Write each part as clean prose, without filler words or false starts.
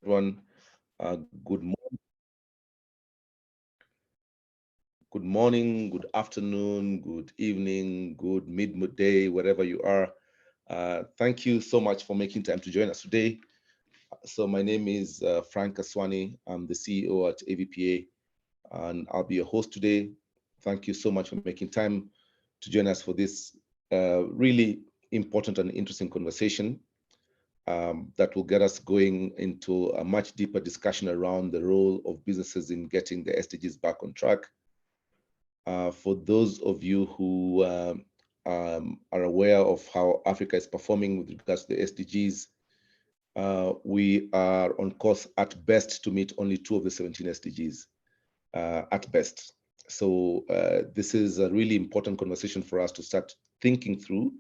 everyone. Good morning, good afternoon, good evening, good midday, wherever you are. Thank you so much for making time to join us today. So my name is Frank Aswani. I'm the CEO at AVPA, and I'll be your host today. Thank you so much for making time to join us for this really important and interesting conversation that will get us going into a much deeper discussion around the role of businesses in getting the SDGs back on track. For those of you who are aware of how Africa is performing with regards to the SDGs, we are on course at best to meet only 2 of the 17 SDGs, at best. So this is a really important conversation for us to start thinking through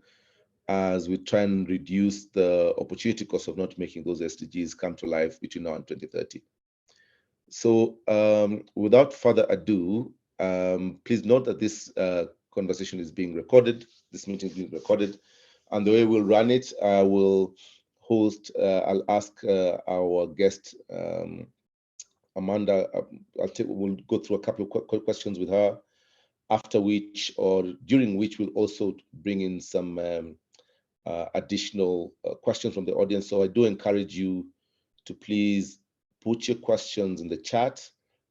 as we try and reduce the opportunity cost of not making those SDGs come to life between now and 2030. So without further ado, please note that this conversation is being recorded. This meeting is being recorded. And the way we'll run it, I will host, I'll ask our guest, Amanda, we'll go through a couple of questions with her, after which, or during which, we'll also bring in some additional questions from the audience. So I do encourage you to please put your questions in the chat.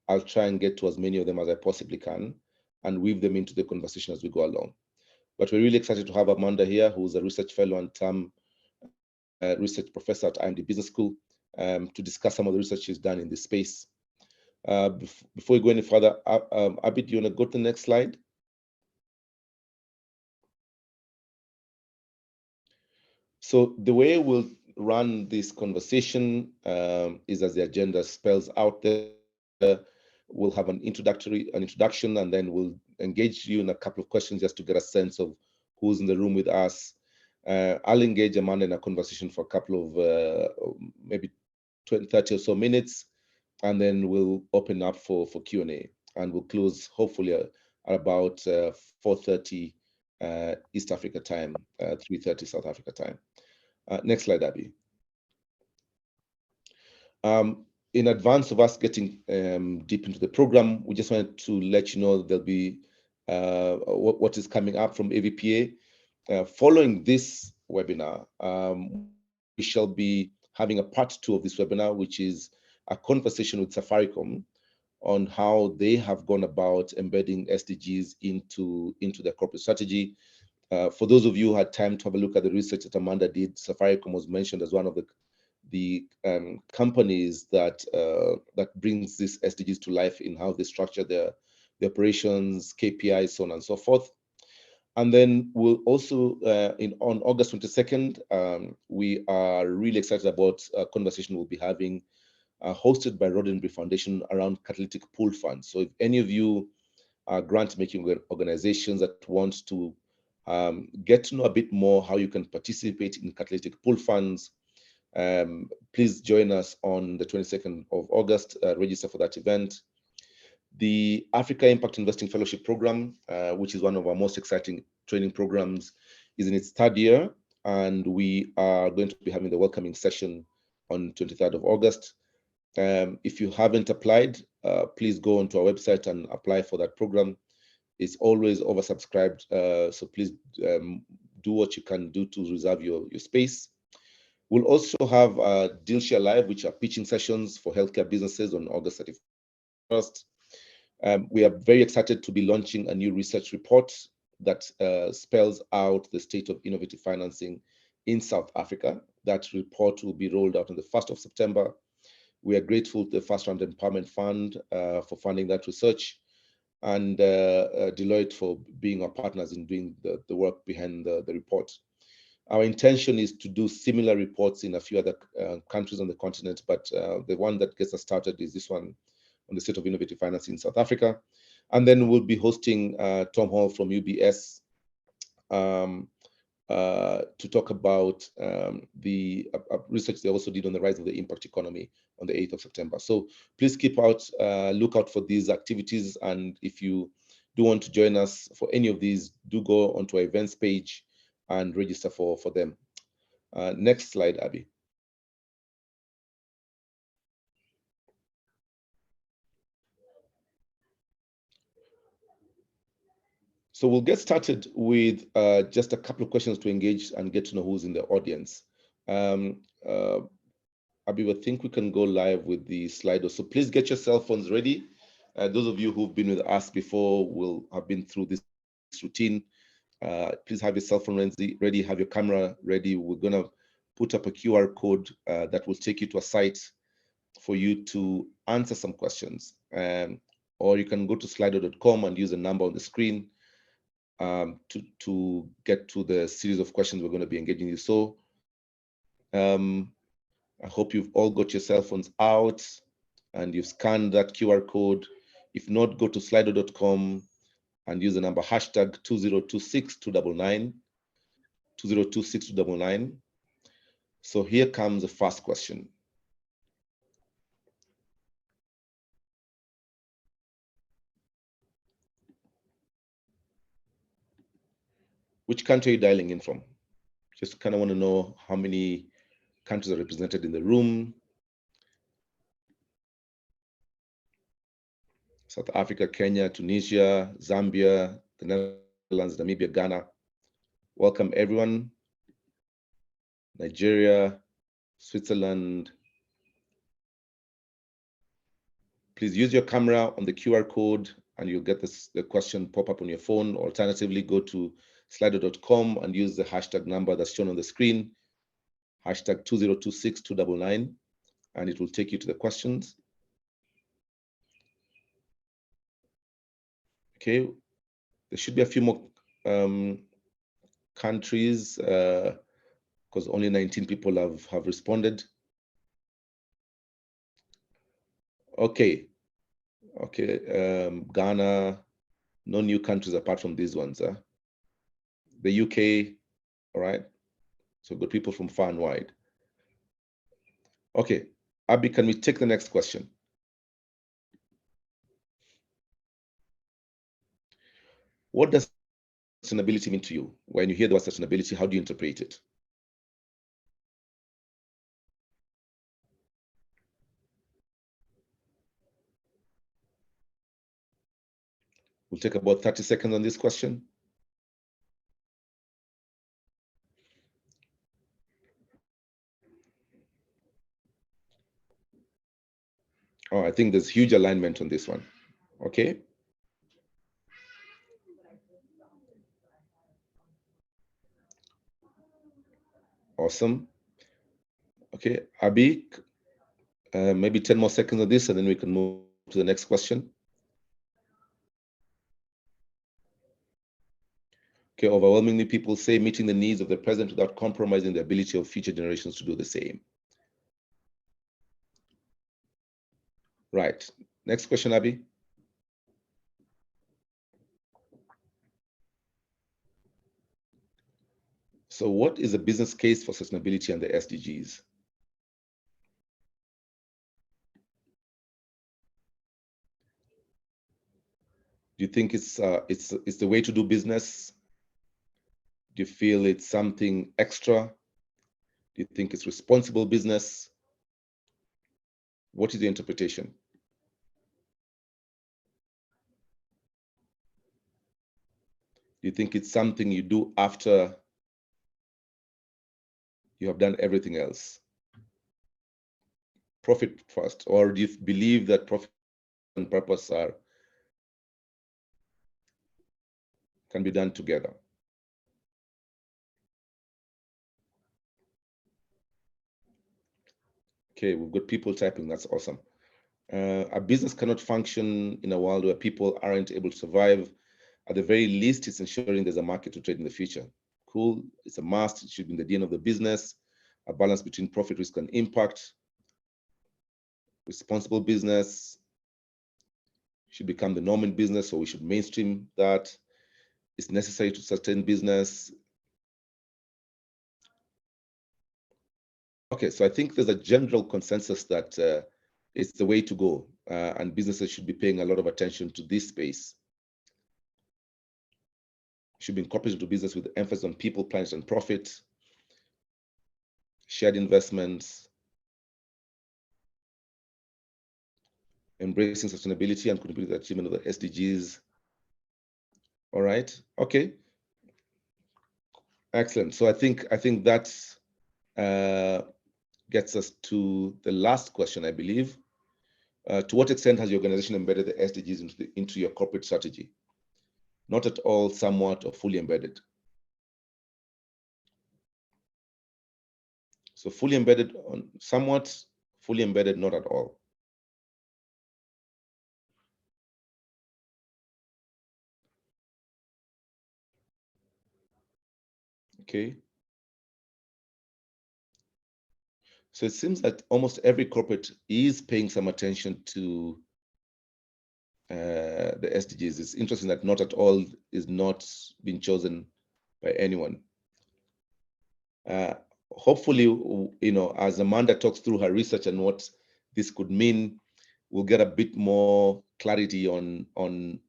I'll try and get to as many of them as I possibly can and weave them into the conversation as we go along. But we're really excited to have Amanda here, who's a research fellow and research professor at IMD Business School, to discuss some of the research she's done in this space. Before we go any further, Abid, do you want to go to the next slide? So the way we'll run this conversation is as the agenda spells out there. We'll have an introduction, and then we'll engage you in a couple of questions just to get a sense of who's in the room with us. I'll engage Amanda in a conversation for a couple of maybe 20, 30 or so minutes, and then we'll open up for Q&A, and we'll close hopefully at about 4:30 East Africa time, 3:30 South Africa time. Next slide, Abby. In advance of us getting deep into the program, we just wanted to let you know that there'll be what is coming up from AVPA. Following this webinar, we shall be having a part 2 of this webinar, which is a conversation with Safaricom on how they have gone about embedding SDGs into their corporate strategy. For those of you who had time to have a look at the research that Amanda did, Safaricom was mentioned as one of the companies that brings these SDGs to life in how they structure their operations, KPIs, so on and so forth. And then we'll also, on August 22nd, we are really excited about a conversation we'll be having hosted by Roddenberry Foundation around catalytic pool funds. So if any of you are grant-making organizations that want to get to know a bit more how you can participate in catalytic pool funds, please join us on the 22nd of August, register for that event. The Africa Impact Investing Fellowship Program, which is one of our most exciting training programs, is in its 3rd year, and we are going to be having the welcoming session on 23rd of August. If you haven't applied, please go onto our website and apply for that program. It's always oversubscribed, so please do what you can do to reserve your space. We'll also have Deal Share Live, which are pitching sessions for healthcare businesses on August 31st. We are very excited to be launching a new research report that spells out the state of innovative financing in South Africa. That report will be rolled out on the 1st of September. We are grateful to the First Round Empowerment Fund for funding that research, and Deloitte for being our partners in doing the work behind the report. Our intention is to do similar reports in a few other countries on the continent, but the one that gets us started is this one on the state of innovative finance in South Africa. And then we'll be hosting Tom Hall from UBS to talk about the research they also did on the rise of the impact economy on the 8th of September. So please keep look out for these activities. And if you do want to join us for any of these, do go onto our events page and register for them. Next slide, Abby. So we'll get started with just a couple of questions to engage and get to know who's in the audience. Abi, I think we can go live with the Slido. So please get your cell phones ready. Those of you who've been with us before will have been through this routine. Please have your cell phone ready, have your camera ready. We're gonna put up a QR code that will take you to a site for you to answer some questions. Or you can go to slido.com and use the number on the screen to get to the series of questions we're going to be engaging you. So I hope you've all got your cell phones out and you've scanned that QR code. If not, go to slido.com and use the number hashtag 2026299, 2026299. So here comes the first question. Which country are you dialing in from? Just kind of want to know how many countries are represented in the room. South Africa, Kenya, Tunisia, Zambia, the Netherlands, Namibia, Ghana. Welcome everyone. Nigeria, Switzerland. Please use your camera on the QR code and you'll get the question pop up on your phone. Alternatively, go to slido.com and use the hashtag number that's shown on the screen, hashtag 2026299, and it will take you to the questions. Okay, there should be a few more countries because only 19 people have responded. Okay, Ghana, no new countries apart from these ones. The UK, all right. So good people from far and wide. Okay, Abby, can we take the next question? What does sustainability mean to you? When you hear the word sustainability, how do you interpret it? We'll take about 30 seconds on this question. Oh, I think there's huge alignment on this one. Okay. Awesome. Okay, Abby, maybe 10 more seconds on this and then we can move to the next question. Okay, overwhelmingly people say meeting the needs of the present without compromising the ability of future generations to do the same. Right, next question, Abby. So what is the business case for sustainability and the SDGs? Do you think it's the way to do business? Do you feel it's something extra? Do you think it's responsible business? What is the interpretation? Do you think it's something you do after you have done everything else? Profit first, or do you believe that profit and purpose can be done together? Okay, we've got people typing. That's awesome. A business cannot function in a world where people aren't able to survive. At the very least, it's ensuring there's a market to trade in the future. Cool. It's a must. It should be in the DNA of the business. A balance between profit, risk, and impact. Responsible business should become the norm in business, so we should mainstream that. It's necessary to sustain business. Okay, so I think there's a general consensus that it's the way to go, and businesses should be paying a lot of attention to this space. Should be incorporated into business with emphasis on people, planet, and profit, shared investments, embracing sustainability and contributing to the achievement of the SDGs. All right. Okay. Excellent. So I think that gets us to the last question, I believe. To what extent has your organization embedded the SDGs into your corporate strategy? Not at all, somewhat, or fully embedded. So fully embedded on somewhat, fully embedded not at all. Okay. So it seems that almost every corporate is paying some attention to the SDGs. It's interesting that not at all is not being chosen by anyone. Hopefully, as Amanda talks through her research and what this could mean, we'll get a bit more clarity on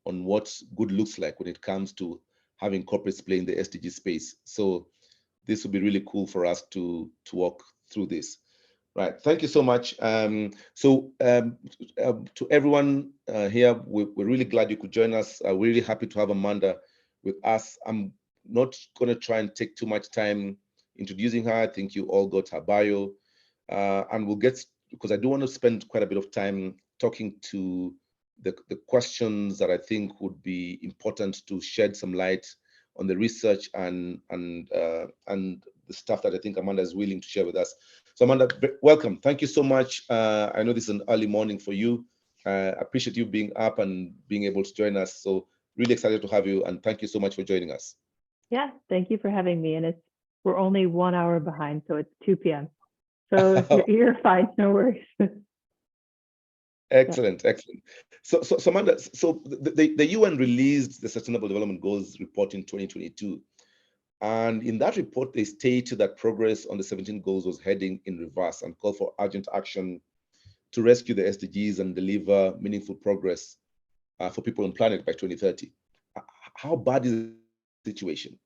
what good looks like when it comes to having corporates play in the SDG space. So this would be really cool for us to walk through this. Right. Thank you so much. To everyone here, we're really glad you could join us. We're really happy to have Amanda with us. I'm not going to try and take too much time introducing her. I think you all got her bio. And we'll get, because I do want to spend quite a bit of time talking to the questions that I think would be important to shed some light on the research and the stuff that I think Amanda is willing to share with us. So Amanda, welcome. Thank you so much. I know this is an early morning for you. I appreciate you being up and being able to join us. So really excited to have you, and thank you so much for joining us. Yeah, thank you for having me. And we're only 1 hour behind, so it's 2 p.m. So you're fine, no worries. Excellent, excellent. So Amanda, so the UN released the Sustainable Development Goals report in 2022. And in that report, they stated that progress on the 17 goals was heading in reverse and called for urgent action to rescue the SDGs and deliver meaningful progress for people on planet by 2030. How bad is the situation?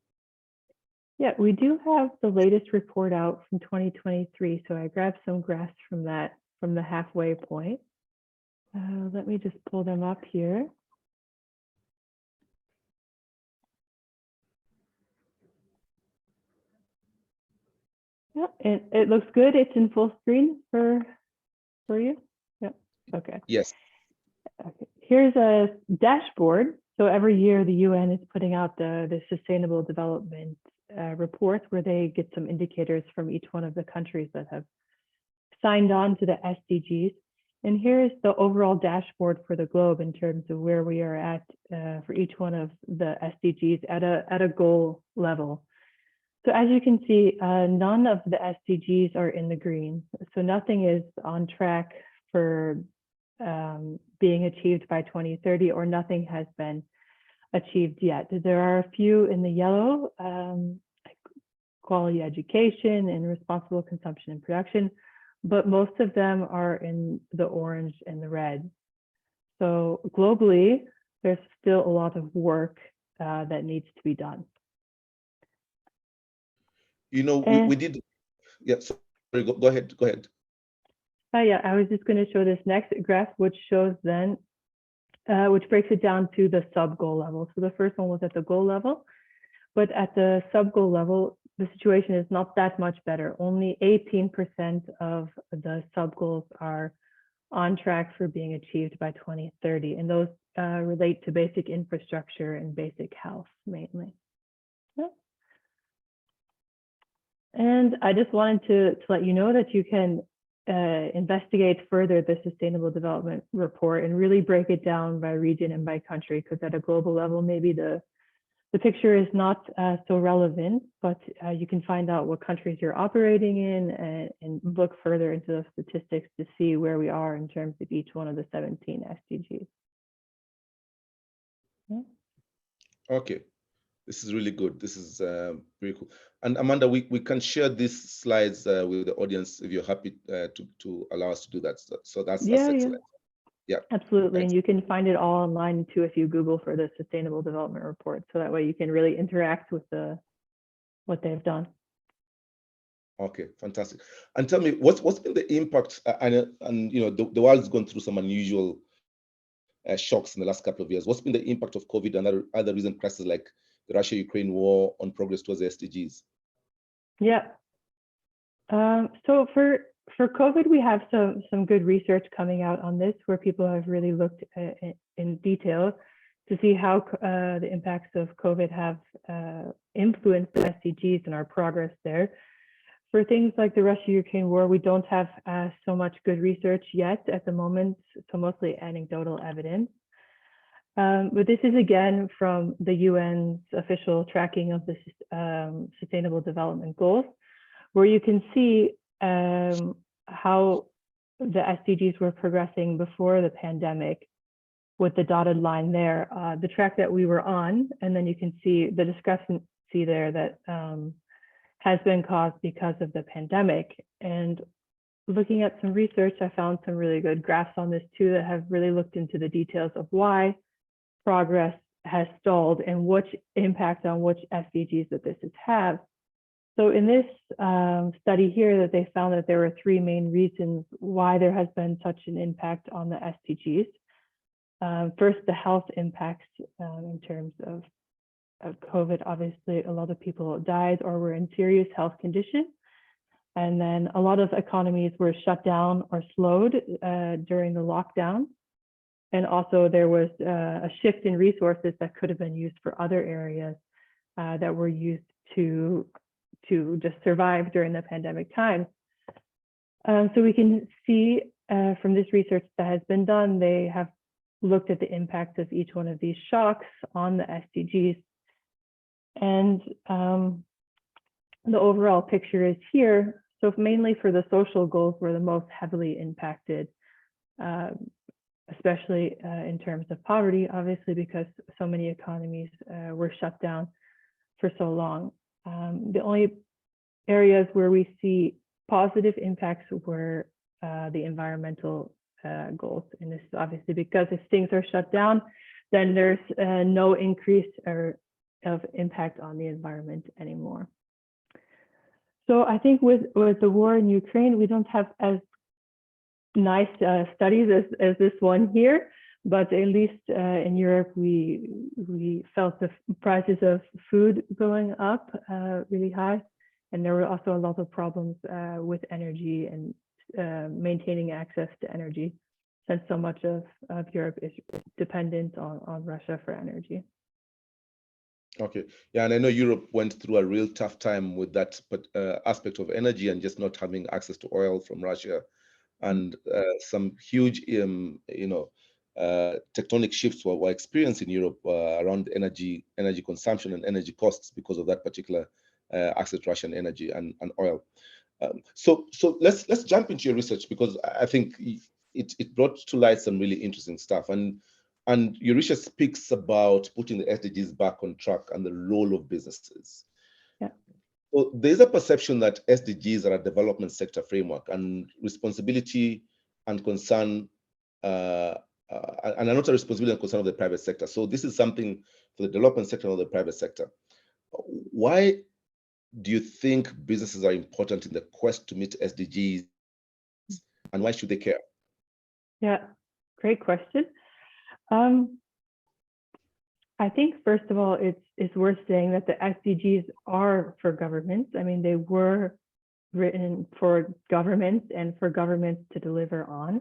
Yeah, we do have the latest report out from 2023. So I grabbed some graphs from that, from the halfway point. Let me just pull them up here. Yeah, it looks good. It's in full screen for you. Yeah. Okay. Yes. Okay. Here's a dashboard. So every year the UN is putting out the Sustainable Development reports where they get some indicators from each one of the countries that have signed on to the SDGs. And here's the overall dashboard for the globe in terms of where we are at for each one of the SDGs at a goal level. So as you can see, none of the SDGs are in the green. So nothing is on track for being achieved by 2030, or nothing has been achieved yet. There are a few in the yellow, like quality education and responsible consumption and production, but most of them are in the orange and the red. So globally, there's still a lot of work that needs to be done. We did. Yeah, sorry, go ahead. Yeah, I was just going to show this next graph, which shows then, which breaks it down to the sub-goal level. So the first one was at the goal level, but at the sub-goal level, the situation is not that much better. Only 18% of the sub-goals are on track for being achieved by 2030. And those relate to basic infrastructure and basic health mainly. Yeah. And I just wanted to let you know that you can investigate further the Sustainable Development Report and really break it down by region and by country, because at a global level, maybe the picture is not so relevant, but you can find out what countries you're operating in and look further into the statistics to see where we are in terms of each one of the 17 SDGs. Yeah. Okay. This is really good. This is very cool. And Amanda, we can share these slides with the audience if you're happy to allow us to do that. So that's excellent. Yeah, absolutely. Excellent. And you can find it all online too if you Google for the Sustainable Development Report. So that way you can really interact with what they've done. Okay, fantastic. And tell me, what's been the impact? And the world is going through some unusual shocks in the last couple of years. What's been the impact of COVID and other recent crises like the Russia-Ukraine war on progress towards the SDGs? Yeah. So for COVID, we have some good research coming out on this, where people have really looked in detail to see how the impacts of COVID have influenced the SDGs and our progress there. For things like the Russia-Ukraine war, we don't have so much good research yet at the moment, so mostly anecdotal evidence. But this is again from the UN's official tracking of the Sustainable Development Goals, where you can see how the SDGs were progressing before the pandemic with the dotted line there, the track that we were on, and then you can see the discrepancy there that has been caused because of the pandemic. And looking at some research, I found some really good graphs on this too that have really looked into the details of why progress has stalled and which impact on which SDGs that this has had. So in this study here, that they found that there were three main reasons why there has been such an impact on the SDGs. First, the health impacts in terms of COVID. Obviously, a lot of people died or were in serious health condition. And then a lot of economies were shut down or slowed during the lockdown. And also there was a shift in resources that could have been used for other areas that were used to just survive during the pandemic time. So we can see from this research that has been done, they have looked at the impact of each one of these shocks on the SDGs. And the overall picture is here. So mainly for the social goals were the most heavily impacted, especially in terms of poverty, obviously, because so many economies were shut down for so long. The only areas where we see positive impacts were the environmental goals. And this is obviously because if things are shut down, then there's no increase of impact on the environment anymore. So I think with the war in Ukraine, we don't have as nice studies as this one here, but at least in Europe, we felt the prices of food going up really high. And there were also a lot of problems with energy and maintaining access to energy, since so much of Europe is dependent on Russia for energy. Okay, yeah, and I know Europe went through a real tough time with that aspect of energy and just not having access to oil from Russia, and some huge, tectonic shifts were experienced in Europe around energy consumption and energy costs because of that particular access to Russian energy and oil. So let's jump into your research, because I think it brought to light some really interesting stuff, and your research speaks about putting the SDGs back on track and the role of businesses. Yeah. So there's a perception that SDGs are a development sector framework, and responsibility and concern, and are not a responsibility and concern of the private sector. So this is something for the development sector or the private sector. Why do you think businesses are important in the quest to meet SDGs, and why should they care? Yeah, great question. I think, first of all, it's worth saying that the SDGs are for governments. I mean, they were written for governments and for governments to deliver on.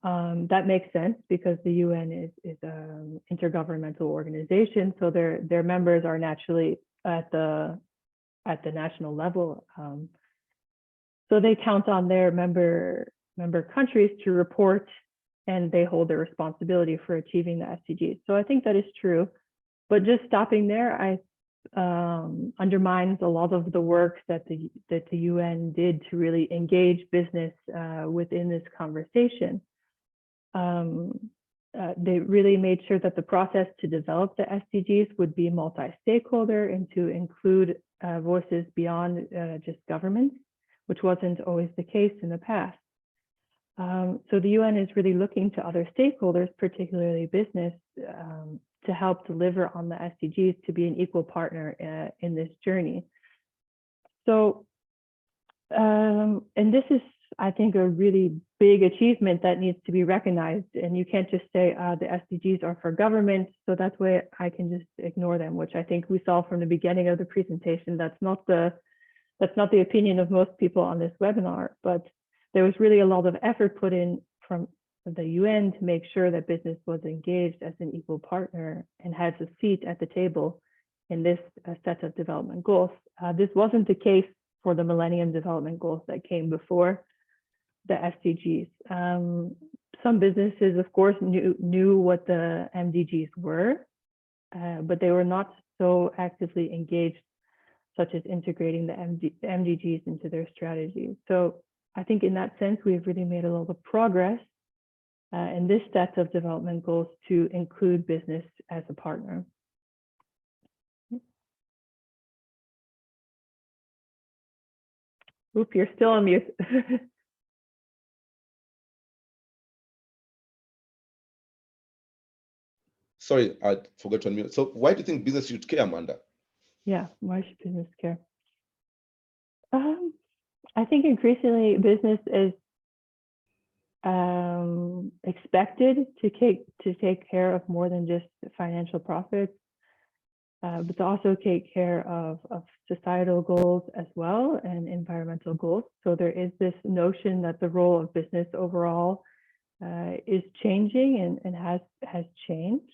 That makes sense because the UN is an intergovernmental organization, so their members are naturally at the national level. So they count on their member countries to report, and they hold the responsibility for achieving the SDGs. So I think that is true, but just stopping there, undermines a lot of the work that the UN did to really engage business within this conversation. They really made sure that the process to develop the SDGs would be multi-stakeholder and to include voices beyond just governments, which wasn't always the case in the past. So the UN is really looking to other stakeholders, particularly business, to help deliver on the SDGs, to be an equal partner in this journey. So, and this is I think, a really big achievement that needs to be recognized. And you can't just say the SDGs are for government, so that's why I can just ignore them, which I think we saw from the beginning of the presentation. That's not the opinion of most people on this webinar, but there was really a lot of effort put in from the UN to make sure that business was engaged as an equal partner and has a seat at the table in this set of development goals. This wasn't the case for the Millennium Development Goals that came before the SDGs. Some businesses, of course, knew what the MDGs were, but they were not so actively engaged, such as integrating the MDGs into their strategy. So I think in that sense, we've really made a lot of progress in this set of development goals to include business as a partner. Oop, you're still on mute. Sorry, I forgot to unmute. So why do you think business should care, Amanda? Yeah, why should business care? I think increasingly business is expected to take care of more than just financial profits, but to also take care of societal goals as well and environmental goals. So there is this notion that the role of business overall is changing and has changed.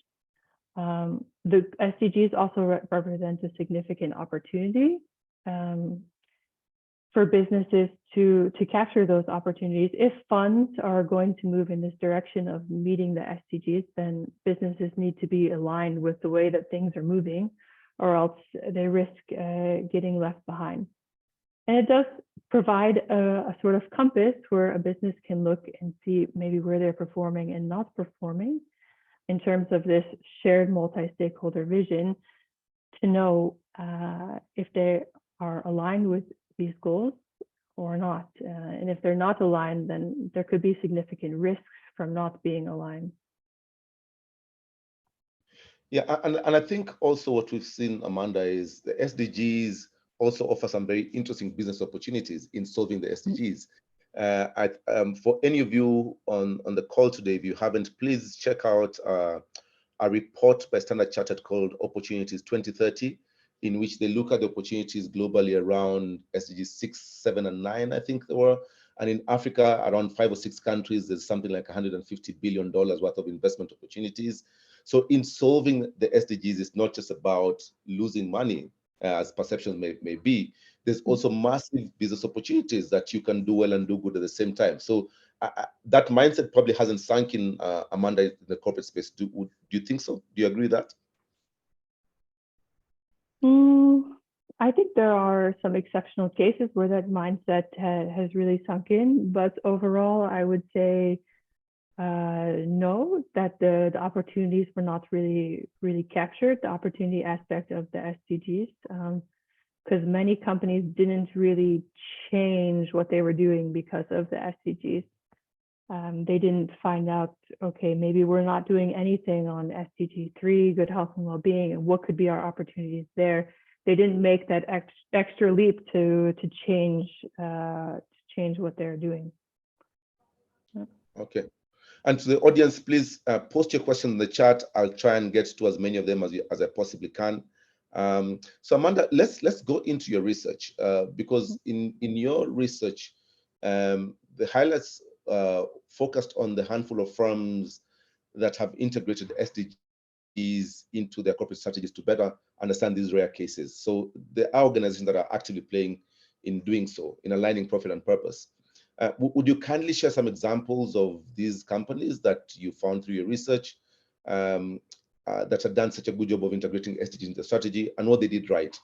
The SDGs also represent a significant opportunity for businesses to capture those opportunities. If funds are going to move in this direction of meeting the SDGs, then businesses need to be aligned with the way that things are moving, or else they risk getting left behind. And it does provide a sort of compass where a business can look and see maybe where they're performing and not performing in terms of this shared multi-stakeholder vision, to know if they are aligned with these goals or not. And if they're not aligned, then there could be significant risks from not being aligned. Yeah, and I think also what we've seen, Amanda, is the SDGs also offer some very interesting business opportunities in solving the SDGs. For any of you on the call today, if you haven't, please check out a report by Standard Chartered called Opportunities 2030, in which they look at the opportunities globally around SDGs 6, 7, and 9, I think they were. And in Africa, around 5 or 6 countries, there's something like $150 billion worth of investment opportunities. So in solving the SDGs, it's not just about losing money, as perceptions may be. There's also massive business opportunities that you can do well and do good at the same time. So that mindset probably hasn't sunk in, Amanda, in the corporate space. Do you think so? Do you agree with that? I think there are some exceptional cases where that mindset has really sunk in, but overall, I would say no, that the opportunities were not really captured, the opportunity aspect of the SDGs, because many companies didn't really change what they were doing because of the SDGs. They didn't find out, okay, maybe we're not doing anything on SDG 3, good health and well-being, and what could be our opportunities there. They didn't make that extra leap to change what they're doing. Okay. And to the audience, please post your question in the chat. I'll try and get to as many of them as I possibly can. So Amanda, let's go into your research, because in your research, the highlights focused on the handful of firms that have integrated SDGs into their corporate strategies to better understand these rare cases. So there are organizations that are actively playing in doing so, in aligning profit and purpose. Would you kindly share some examples of these companies that you found through your research that have done such a good job of integrating SDGs into the strategy and what they did right?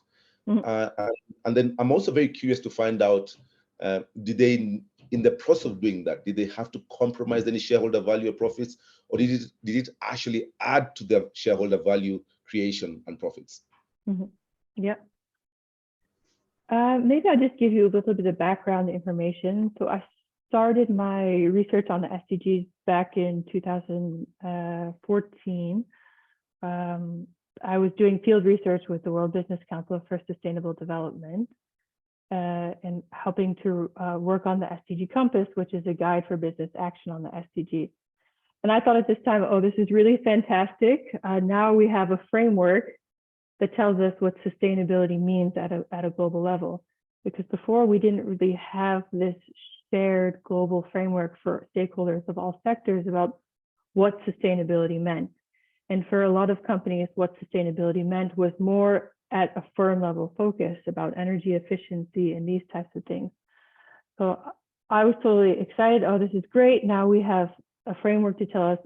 And then I'm also very curious to find out, did they, in the process of doing that, did they have to compromise any shareholder value or profits, or did it actually add to their shareholder value creation and profits? Yeah. Maybe I'll just give you a little bit of background information. So I started my research on the SDGs back in 2014. I was doing field research with the World Business Council for Sustainable Development. and helping to work on the SDG Compass, which is a guide for business action on the SDGs. And I thought at this time, oh, this is really fantastic. Now we have a framework that tells us what sustainability means at a global level. Because before we didn't really have this shared global framework for stakeholders of all sectors about what sustainability meant. And for a lot of companies, what sustainability meant was more at a firm level focus about energy efficiency and these types of things. So I was totally excited. Oh, this is great. Now we have a framework to tell us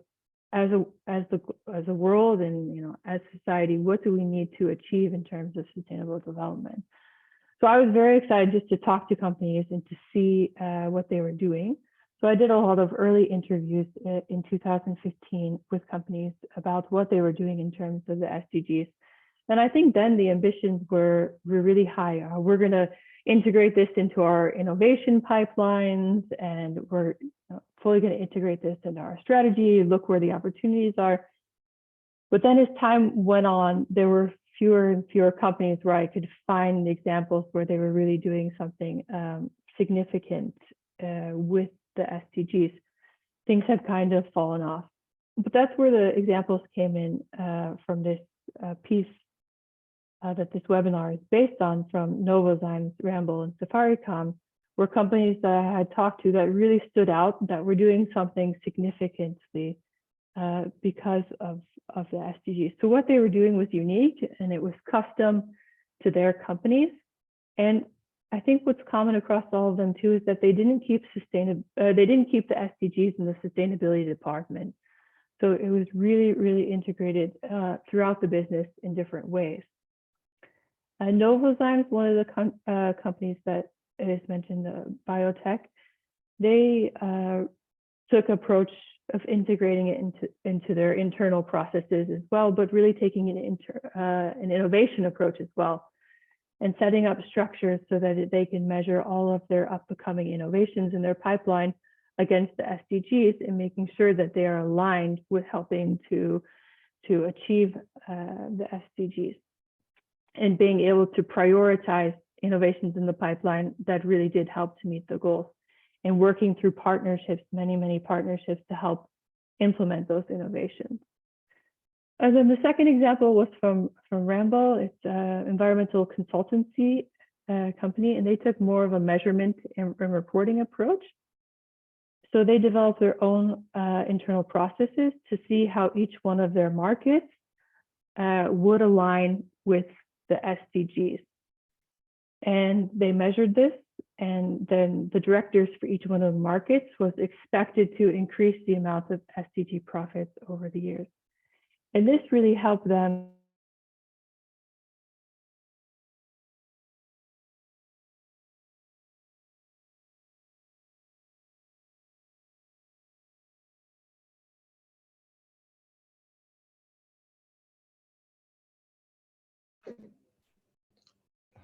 as a world and as society, what do we need to achieve in terms of sustainable development? So I was very excited just to talk to companies and to see what they were doing. So I did a lot of early interviews in 2015 with companies about what they were doing in terms of the SDGs. And I think then the ambitions were really high. We're going to integrate this into our innovation pipelines, and we're fully going to integrate this into our strategy, look where the opportunities are. But then as time went on, there were fewer and fewer companies where I could find examples where they were really doing something significant with the SDGs. Things have kind of fallen off. But that's where the examples came in from this piece that this webinar is based on, from Novozymes, Ramboll, and Safaricom, were companies that I had talked to that really stood out, that were doing something significantly because of the SDGs. So what they were doing was unique, and it was custom to their companies. And I think what's common across all of them too is that they didn't keep the SDGs in the sustainability department. So it was really, really integrated throughout the business in different ways. Novozymes, one of the companies that is mentioned, biotech, they took approach of integrating it into their internal processes as well, but really taking an innovation approach as well, and setting up structures so that they can measure all of their upcoming innovations in their pipeline against the SDGs, and making sure that they are aligned with helping to achieve the SDGs, and being able to prioritize innovations in the pipeline that really did help to meet the goals, and working through partnerships, many partnerships, to help implement those innovations. And then the second example was from Ramboll. It's an environmental consultancy company, and they took more of a measurement and reporting approach. So they developed their own internal processes to see how each one of their markets would align with the SDGs. And they measured this, and then the directors for each one of the markets was expected to increase the amount of SDG profits over the years. And this really helped them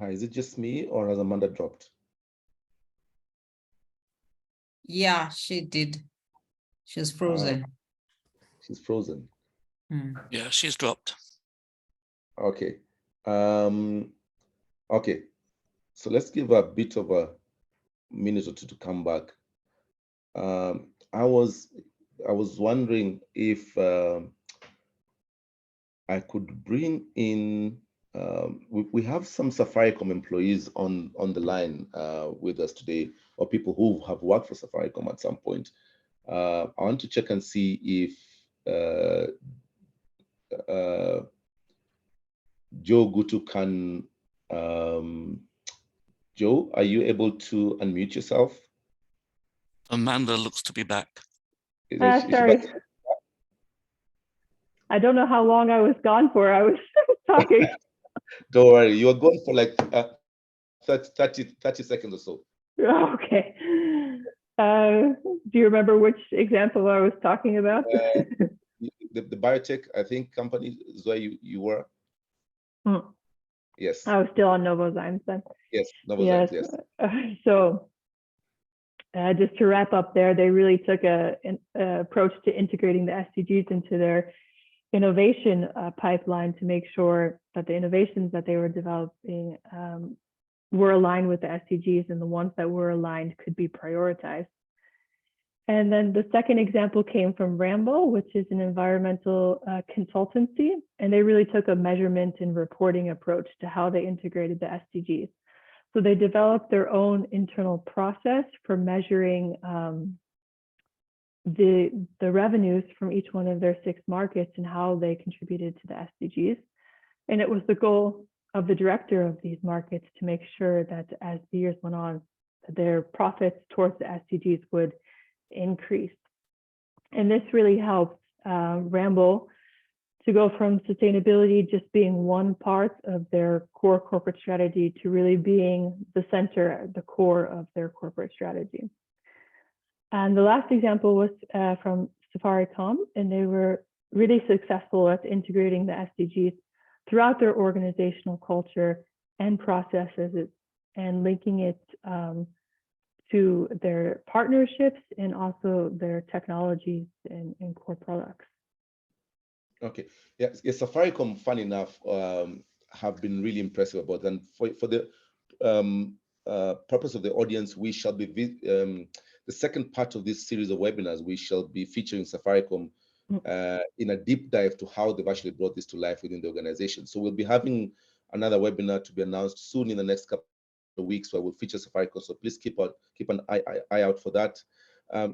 Hi, is it just me or has Amanda dropped? Yeah, she did. She's frozen. She's frozen. Yeah, she's dropped. Okay. Okay. So let's give a bit of a minute or two to come back. I was wondering if I could bring in. We have some Safaricom employees on the line with us today, or people who have worked for Safaricom at some point. I want to check and see if Joe Gutu can. Joe, are you able to unmute yourself? Amanda looks to be back. sorry. I don't know how long I was gone for. I was talking. Don't worry, you were going for like 30 seconds or so. Okay. Do you remember which example I was talking about? The biotech, I think, company is where you were. Yes. I was still on Novozymes then. Yes, Novozymes, yes. So just to wrap up there, they really took an approach to integrating the SDGs into their innovation pipeline to make sure that the innovations that they were developing were aligned with the SDGs, and the ones that were aligned could be prioritized. And then the second example came from Rambo, which is an environmental consultancy, and they really took a measurement and reporting approach to how they integrated the SDGs. So they developed their own internal process for measuring the revenues from each one of their 6 markets and how they contributed to the SDGs. And it was the goal of the director of these markets to make sure that as the years went on, their profits towards the SDGs would increase. And this really helped Rambo to go from sustainability just being one part of their core corporate strategy to really being the center, the core of their corporate strategy. And the last example was from Safaricom, and they were really successful at integrating the SDGs throughout their organizational culture and processes, and linking it to their partnerships and also their technologies and core products. Okay, yes, Safaricom, fun enough, have been really impressive about that. And for the purpose of the audience, we shall be the second part of this series of webinars. We shall be featuring Safaricom in a deep dive to how they've actually brought this to life within the organization. So we'll be having another webinar to be announced soon in the next couple of weeks where we'll feature Safaricom. So please keep an eye out for that.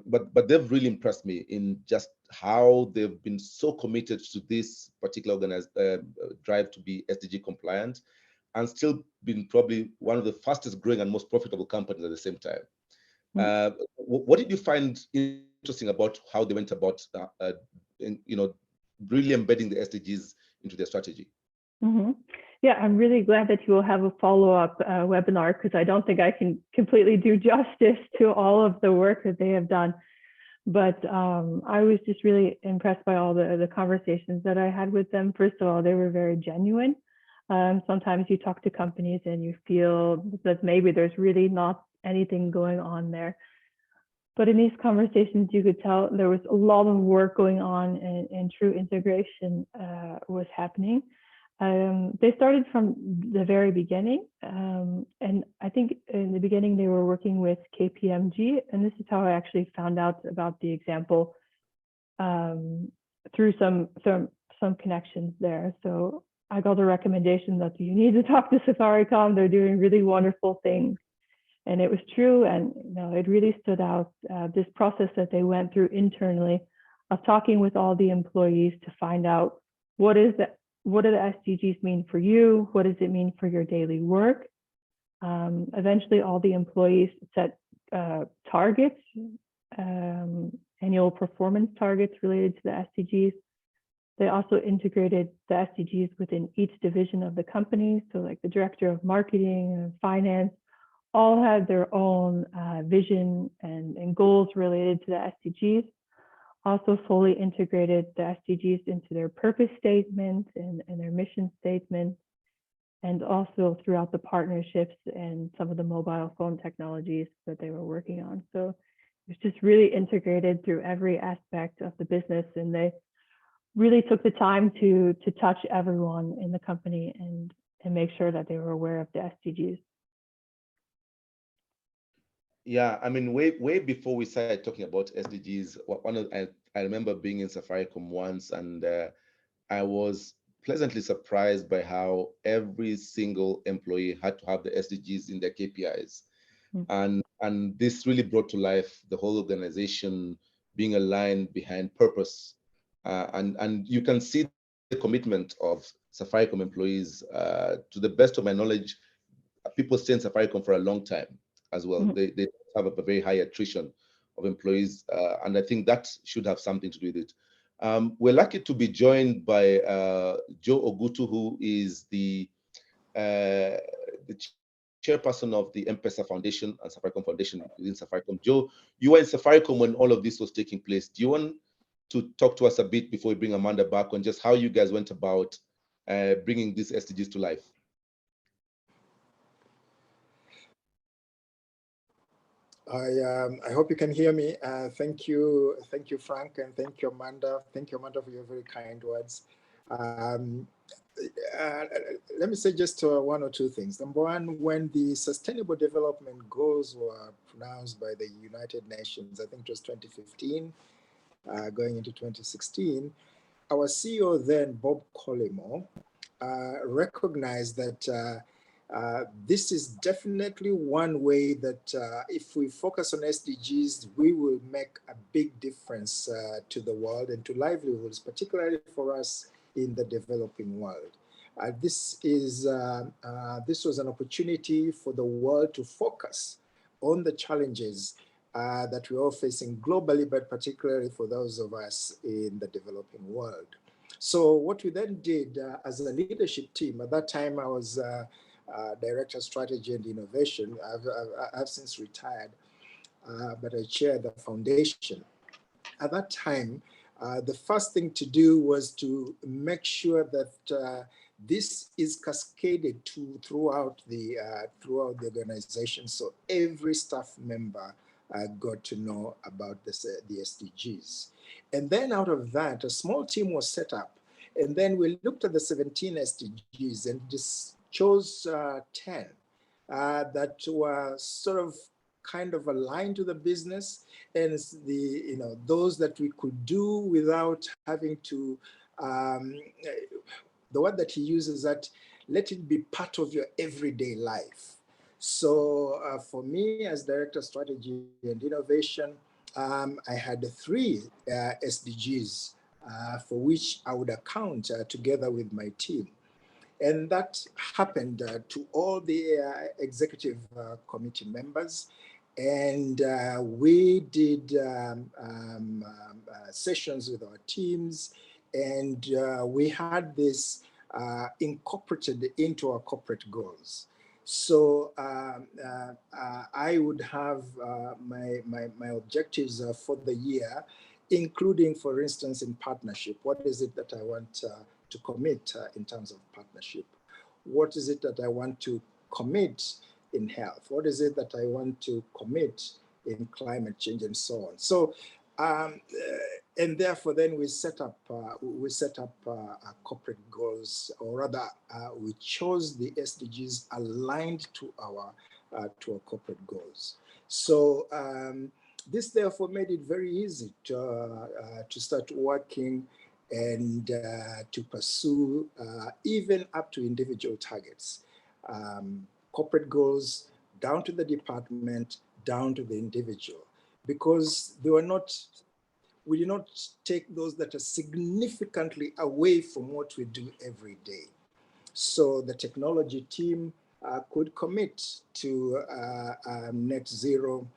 But they've really impressed me in just how they've been so committed to this particular drive to be SDG compliant, and still been probably one of the fastest growing and most profitable companies at the same time. What did you find interesting about how they went about, really embedding the SDGs into their strategy? Yeah, I'm really glad that you will have a follow-up webinar, because I don't think I can completely do justice to all of the work that they have done. But I was just really impressed by all the conversations that I had with them. First of all, they were very genuine. Sometimes you talk to companies and you feel that maybe there's really not anything going on there. But in these conversations, you could tell there was a lot of work going on, and true integration was happening. They started from the very beginning, and I think in the beginning they were working with KPMG, and this is how I actually found out about the example through some connections there. So I got a recommendation that you need to talk to Safaricom. They're doing really wonderful things, and it was true. And it really stood out, this process that they went through internally of talking with all the employees to find out what do the SDGs mean for you? What does it mean for your daily work? Eventually, all the employees set targets, annual performance targets related to the SDGs. They also integrated the SDGs within each division of the company. So like the director of marketing and finance all had their own vision and goals related to the SDGs. Also fully integrated the SDGs into their purpose statement and their mission statement, and also throughout the partnerships and some of the mobile phone technologies that they were working on. So it was just really integrated through every aspect of the business, and they really took the time to touch everyone in the company and make sure that they were aware of the SDGs. Yeah, I mean, way before we started talking about SDGs, I remember being in Safaricom once, and I was pleasantly surprised by how every single employee had to have the SDGs in their KPIs. And this really brought to life the whole organization being aligned behind purpose. And you can see the commitment of Safaricom employees. To the best of my knowledge, people stay in Safaricom for a long time as well. They have a very high attrition of employees, and I think that should have something to do with it. We're lucky to be joined by Joe Ogutu, who is the chairperson of the M-Pesa Foundation and Safaricom Foundation within Safaricom. Joe, you were in Safaricom when all of this was taking place. Do you want to talk to us a bit before we bring Amanda back on just how you guys went about bringing these SDGs to life? I hope you can hear me. Thank you, Frank, and thank you, Amanda. Thank you, Amanda, for your very kind words. Um, Let me say just one or two things. Number one, when the Sustainable Development Goals were pronounced by the United Nations, I think it was 2015, going into 2016, our CEO then, Bob Collymore, recognized that this is definitely one way that if we focus on SDGs, we will make a big difference to the world and to livelihoods, particularly for us in the developing world. This was an opportunity for the world to focus on the challenges that we're all facing globally, but particularly for those of us in the developing world. So what we then did as a leadership team, at that time I was Director of Strategy and Innovation. I've since retired, but I chaired the foundation. At that time, the first thing to do was to make sure that this is cascaded throughout the organization, so every staff member got to know about the SDGs. And then out of that, a small team was set up. And then we looked at the 17 SDGs and just chose 10 that were sort of kind of aligned to the business, and those that we could do without having to, the word that he uses, that let it be part of your everyday life. So for me as Director of Strategy and Innovation, I had 3 SDGs for which I would account together with my team. And that happened to all the executive committee members. And we did sessions with our teams, and we had this incorporated into our corporate goals. So I would have my objectives for the year, including, for instance, in partnership. What is it that I want to commit in terms of partnership? What is it that I want to commit in health? What is it that I want to commit in climate change and so on? So, and therefore then we set up corporate goals, or rather we chose the SDGs aligned to our corporate goals. So this therefore made it very easy to start working and to pursue even up to individual targets. Corporate goals down to the department, down to the individual, because they were not, we did not take those that are significantly away from what we do every day. So the technology team could commit to net zero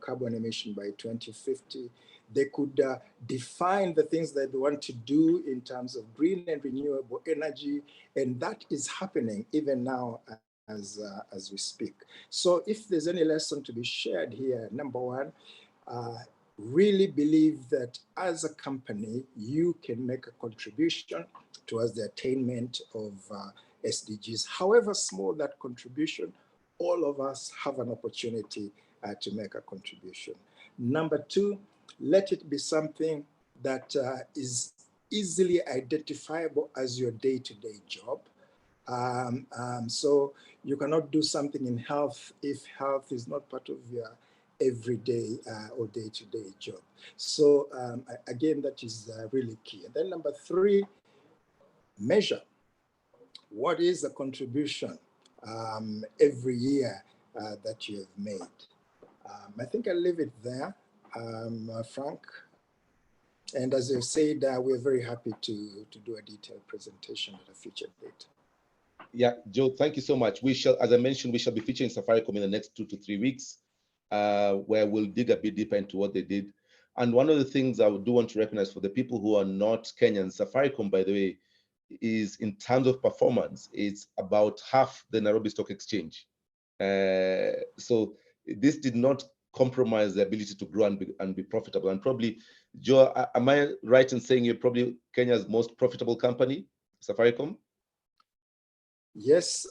carbon emission by 2050. They could define the things that they want to do in terms of green and renewable energy, and that is happening even now as we speak. So if there's any lesson to be shared here, number one, really believe that as a company, you can make a contribution towards the attainment of SDGs. However small that contribution, all of us have an opportunity to make a contribution. Number two, let it be something that is easily identifiable as your day-to-day job. So you cannot do something in health if health is not part of your everyday or day-to-day job. So again, that is really key. And then number three, measure. What is the contribution every year that you have made? I think I'll leave it there, Frank. And as I've said, we're very happy to do a detailed presentation at a future date. Yeah, Joe, thank you so much. We shall, as I mentioned, we shall be featuring Safaricom in the next 2 to 3 weeks, where we'll dig a bit deeper into what they did. And one of the things I do want to recognize for the people who are not Kenyan, Safaricom, by the way, is in terms of performance, it's about half the Nairobi Stock Exchange. So this did not compromise the ability to grow and be profitable. And probably, Joe, am I right in saying you're probably Kenya's most profitable company, Safaricom? Yes,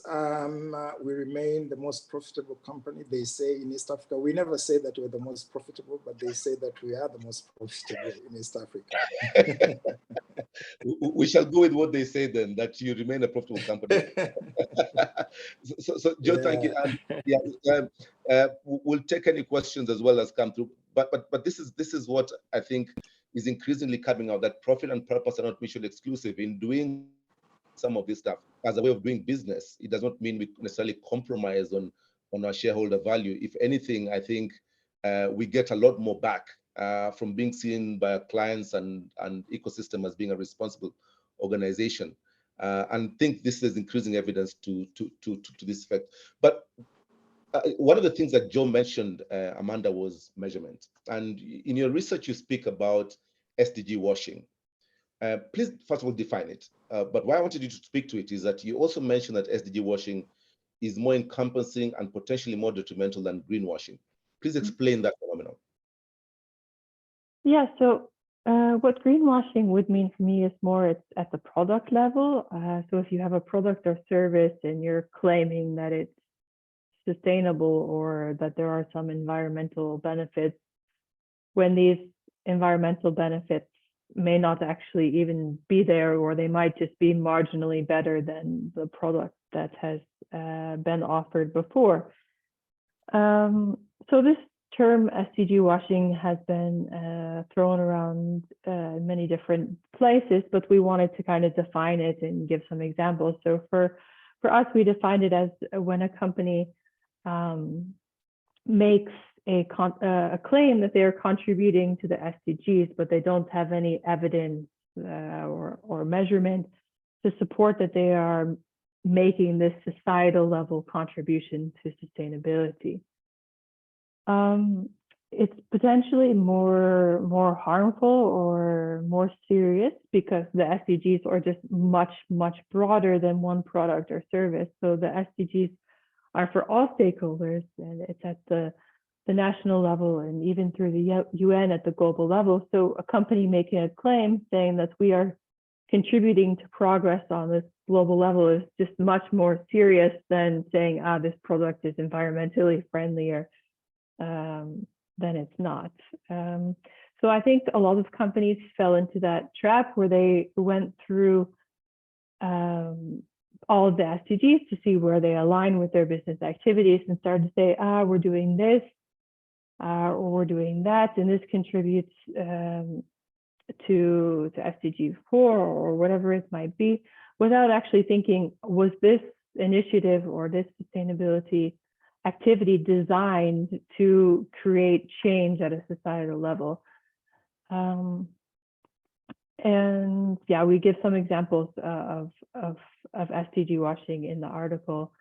we remain the most profitable company. They say in East Africa, we never say that we're the most profitable, but they say that we are the most profitable in East Africa. We shall go with what they say then, that you remain a profitable company. So Joe, thank you. And yeah, we'll take any questions as well as come through. But this is what I think is increasingly coming out, that profit and purpose are not mutually exclusive. In doing some of this stuff as a way of doing business, it does not mean we necessarily compromise on our shareholder value. If anything, I think we get a lot more back from being seen by our clients and ecosystem as being a responsible organization. And think this is increasing evidence to this effect. But one of the things that Joe mentioned, Amanda, was measurement. And in your research, you speak about SDG washing. Please, first of all, define it. But why I wanted you to speak to it is that you also mentioned that SDG washing is more encompassing and potentially more detrimental than greenwashing. Please explain that phenomenon. Yeah, so what greenwashing would mean for me is more it's at the product level. So if you have a product or service and you're claiming that it's sustainable or that there are some environmental benefits, when these environmental benefits may not actually even be there, or they might just be marginally better than the product that has been offered before. So this term SDG washing has been thrown around in many different places, but we wanted to kind of define it and give some examples. So for us, we defined it as when a company makes a claim that they are contributing to the SDGs, but they don't have any evidence or measurement to support that they are making this societal level contribution to sustainability. It's potentially more harmful or more serious because the SDGs are just much broader than one product or service. So the SDGs are for all stakeholders, and it's at the national level and even through the UN at the global level. So a company making a claim saying that we are contributing to progress on this global level is just much more serious than saying, this product is environmentally friendlier than it's not. So I think a lot of companies fell into that trap where they went through all of the SDGs to see where they align with their business activities and started to say, we're doing this, or we're doing that, and this contributes to SDG 4 or whatever it might be, without actually thinking, was this initiative or this sustainability activity designed to create change at a societal level? And yeah, we give some examples of SDG washing in the article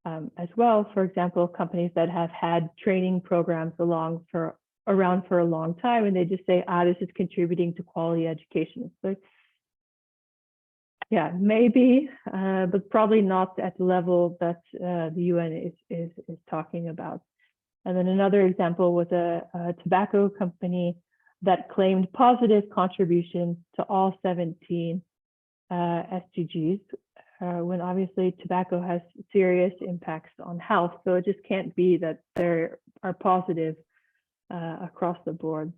as well. For example, companies that have had training programs around for a long time, and they just say, this is contributing to quality education. It's like, yeah, maybe, but probably not at the level that the UN is talking about. And then another example was a tobacco company that claimed positive contribution to all 17 SDGs, when obviously tobacco has serious impacts on health. So it just can't be that there are positive across the board.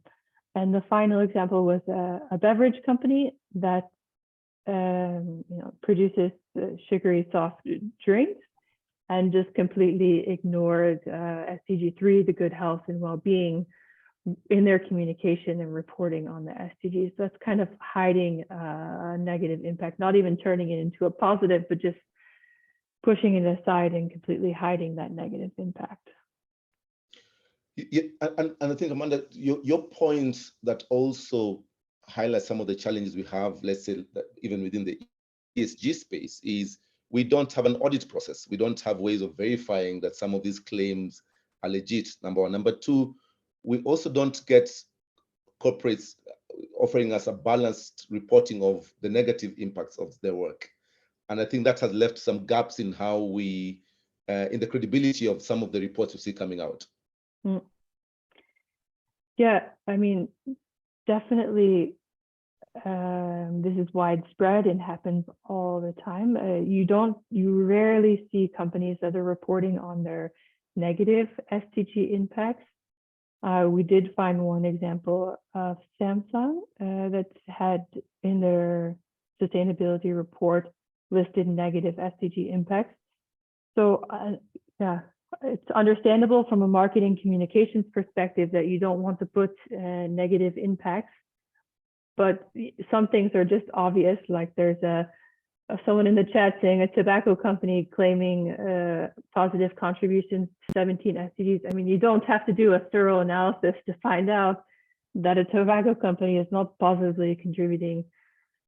And the final example was a beverage company that produces sugary soft drinks and just completely ignored SDG 3, the good health and well-being, in their communication and reporting on the SDGs. So that's kind of hiding a negative impact, not even turning it into a positive, but just pushing it aside and completely hiding that negative impact. Yeah, and I think, Amanda, your point that also highlights some of the challenges we have, let's say, that even within the ESG space, is we don't have an audit process. We don't have ways of verifying that some of these claims are legit, number one. Number two, we also don't get corporates offering us a balanced reporting of the negative impacts of their work. And I think that has left some gaps in how we, in the credibility of some of the reports we see coming out. Yeah, I mean, definitely this is widespread and happens all the time. You rarely see companies that are reporting on their negative SDG impacts. We did find one example of Samsung that had in their sustainability report listed negative SDG impacts. So yeah, it's understandable from a marketing communications perspective that you don't want to put negative impacts, but some things are just obvious. Like there's someone in the chat saying a tobacco company claiming positive contributions to 17 SDGs. I mean, you don't have to do a thorough analysis to find out that a tobacco company is not positively contributing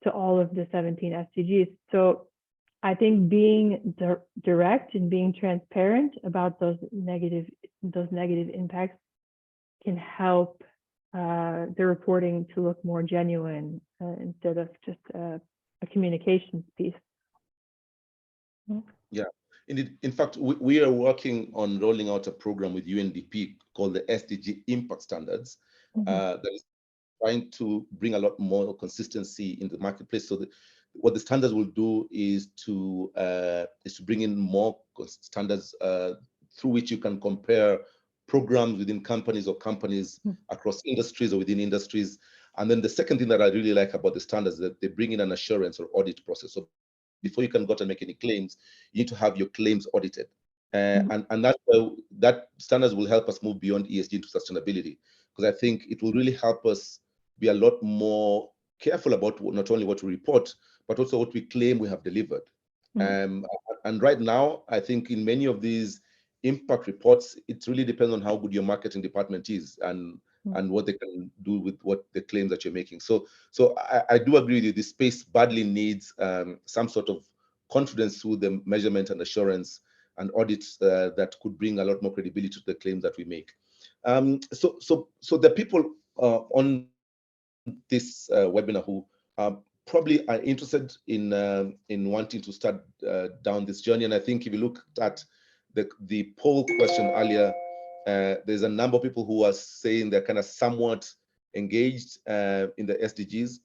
to all of the 17 SDGs. So I think being direct and being transparent about those negative impacts can help the reporting to look more genuine instead of just a communications piece. Yeah, indeed. In fact, we are working on rolling out a program with UNDP called the SDG Impact Standards that is trying to bring a lot more consistency in the marketplace. So what the standards will do is to bring in more standards through which you can compare programs within companies or companies across industries or within industries. And then the second thing that I really like about the standards is that they bring in an assurance or audit process. So before you can go out and make any claims, you need to have your claims audited. And that's that standards will help us move beyond ESG into sustainability, because I think it will really help us be a lot more careful about not only what we report, but also what we claim we have delivered. And right now, I think in many of these impact reports, it really depends on how good your marketing department is and what they can do with what the claims that you're making. So I do agree with you, this space badly needs some sort of confidence through the measurement and assurance and audits that could bring a lot more credibility to the claims that we make. So the people on this webinar who probably are interested in wanting to start down this journey. And I think if you look at the poll question earlier, there's a number of people who are saying they're kind of somewhat engaged in the SDGs.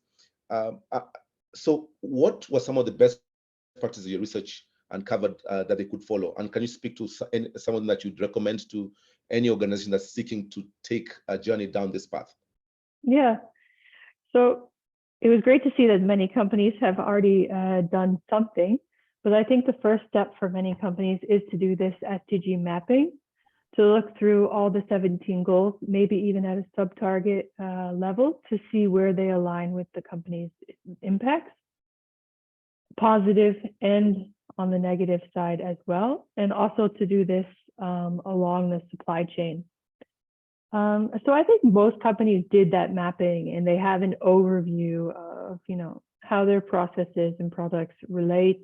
So what were some of the best practices your research uncovered that they could follow? And can you speak to someone that you'd recommend to any organization that's seeking to take a journey down this path? Yeah, so it was great to see that many companies have already done something, but I think the first step for many companies is to do this SDG mapping, to look through all the 17 goals, maybe even at a sub-target level, to see where they align with the company's impacts, positive and on the negative side as well, and also to do this along the supply chain. So I think most companies did that mapping, and they have an overview of, how their processes and products relate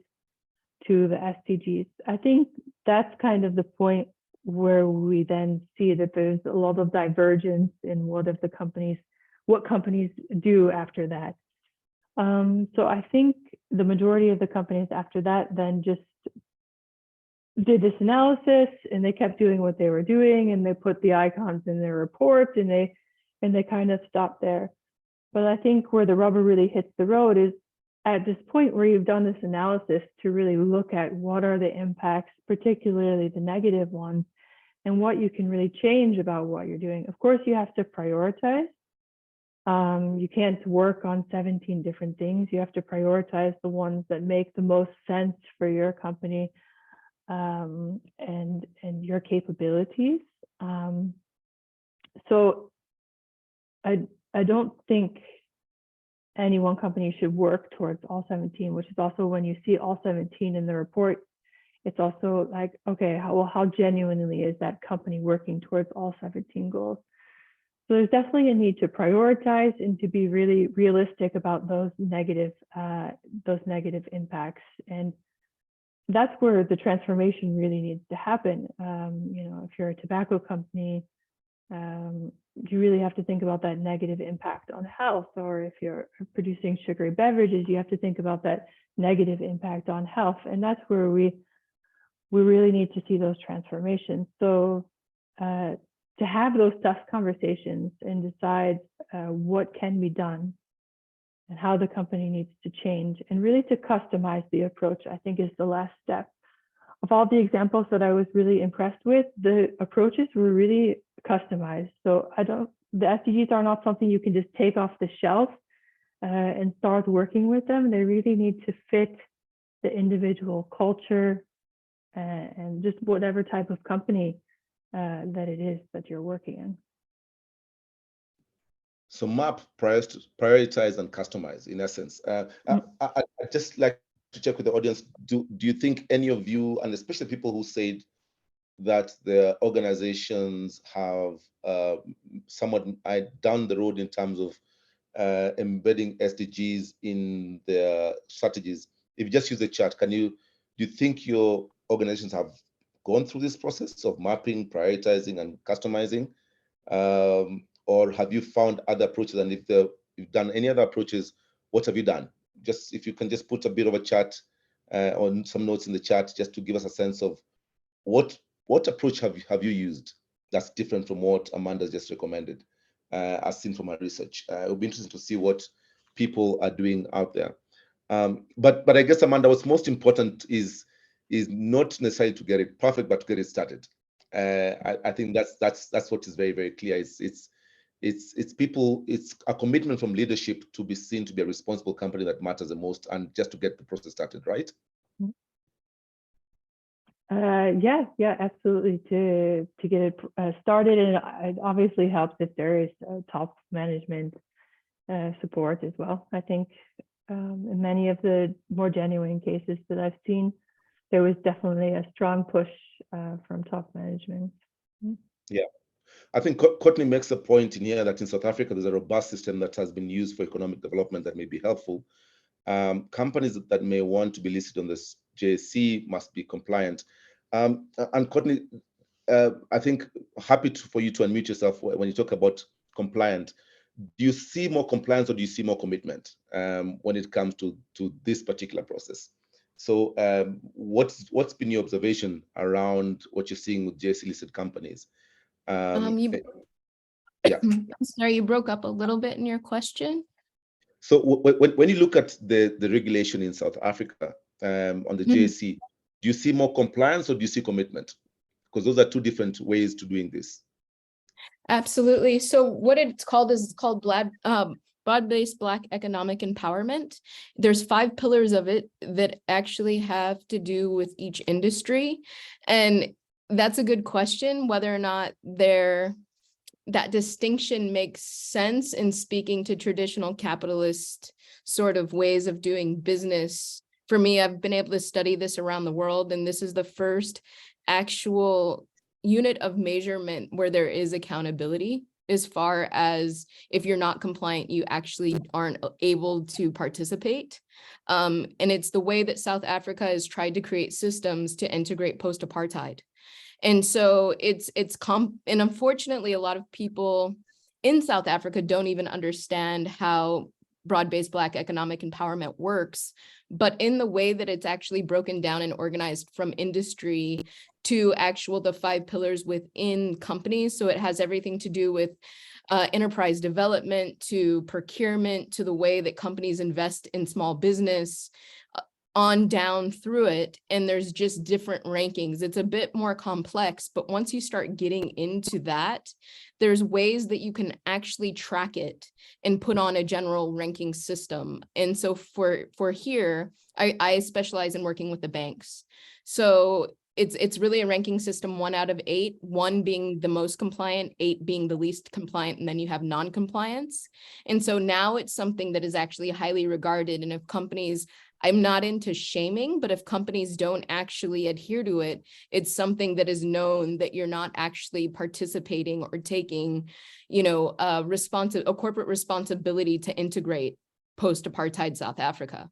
to the SDGs. I think that's kind of the point where we then see that there's a lot of divergence in what companies do after that. So I think the majority of the companies after that then just did this analysis, and they kept doing what they were doing, and they put the icons in their reports, and they kind of stopped there. But I think where the rubber really hits the road is at this point where you've done this analysis to really look at what are the impacts, particularly the negative ones, and what you can really change about what you're doing. Of course, you have to prioritize. You can't work on 17 different things. You have to prioritize the ones that make the most sense for your company and your capabilities. So I don't think any one company should work towards all 17, which is also when you see all 17 in the report, it's also like, okay, how genuinely is that company working towards all 17 goals? So there's definitely a need to prioritize and to be really realistic about those negative impacts. And that's where the transformation really needs to happen. If you're a tobacco company, you really have to think about that negative impact on health. Or if you're producing sugary beverages, you have to think about that negative impact on health. And that's where we really need to see those transformations. So to have those tough conversations and decide what can be done and how the company needs to change, and really to customize the approach, I think is the last step. Of all the examples that I was really impressed with, the approaches were really customized. So the SDGs are not something you can just take off the shelf and start working with them. They really need to fit the individual culture and just whatever type of company that it is that you're working in. So map, prioritize, and customize, in essence. I just like to check with the audience. Do you think any of you, and especially people who said that the organizations have somewhat down the road in terms of embedding SDGs in their strategies? If you just use the chat, do you think your organizations have gone through this process of mapping, prioritizing, and customizing? Or have you found other approaches? And if you've done any other approaches, what have you done? Just if you can just put a bit of a chat or some notes in the chat, just to give us a sense of what approach have you used that's different from what Amanda's just recommended, as seen from our research. It would be interesting to see what people are doing out there. But I guess, Amanda, what's most important is not necessarily to get it perfect, but to get it started. I think that's what is very, very clear. It's people, it's a commitment from leadership to be seen to be a responsible company that matters the most, and just to get the process started, right? Yeah, absolutely. To get it started, and it obviously helps if there is top management support as well. I think in many of the more genuine cases that I've seen, there was definitely a strong push from top management. Yeah. I think Courtney makes a point in here that in South Africa, there's a robust system that has been used for economic development that may be helpful. Companies that may want to be listed on this JSE must be compliant. And Courtney, I think happy for you to unmute yourself when you talk about compliant. Do you see more compliance or do you see more commitment when it comes to this particular process? So what's been your observation around what you're seeing with JSE listed companies? Yeah. Sorry, you broke up a little bit in your question. So when you look at the regulation in South Africa on the JSE, do you see more compliance or do you see commitment? Because those are two different ways to doing this. Absolutely. So what it's called is called broad-based Black economic empowerment. There's 5 pillars of it that actually have to do with each industry. And that's a good question, whether or not that distinction makes sense in speaking to traditional capitalist sort of ways of doing business. For me, I've been able to study this around the world, and this is the first actual unit of measurement where there is accountability, as far as if you're not compliant, you actually aren't able to participate. And it's the way that South Africa has tried to create systems to integrate post-apartheid. And so and unfortunately, a lot of people in South Africa don't even understand how broad-based Black economic empowerment works, but in the way that it's actually broken down and organized from industry to the 5 pillars within companies. So it has everything to do with enterprise development, to procurement, to the way that companies invest in small business, on down through it. And there's just different rankings. It's a bit more complex, but once you start getting into that, there's ways that you can actually track it and put on a general ranking system. And so for here, I specialize in working with the banks. So it's really a ranking system, 1 out of 8, 1 being the most compliant, 8 being the least compliant, and then you have non-compliance. And so now it's something that is actually highly regarded. And if companies, I'm not into shaming, but if companies don't actually adhere to it, it's something that is known that you're not actually participating or taking, a corporate responsibility to integrate post-apartheid South Africa.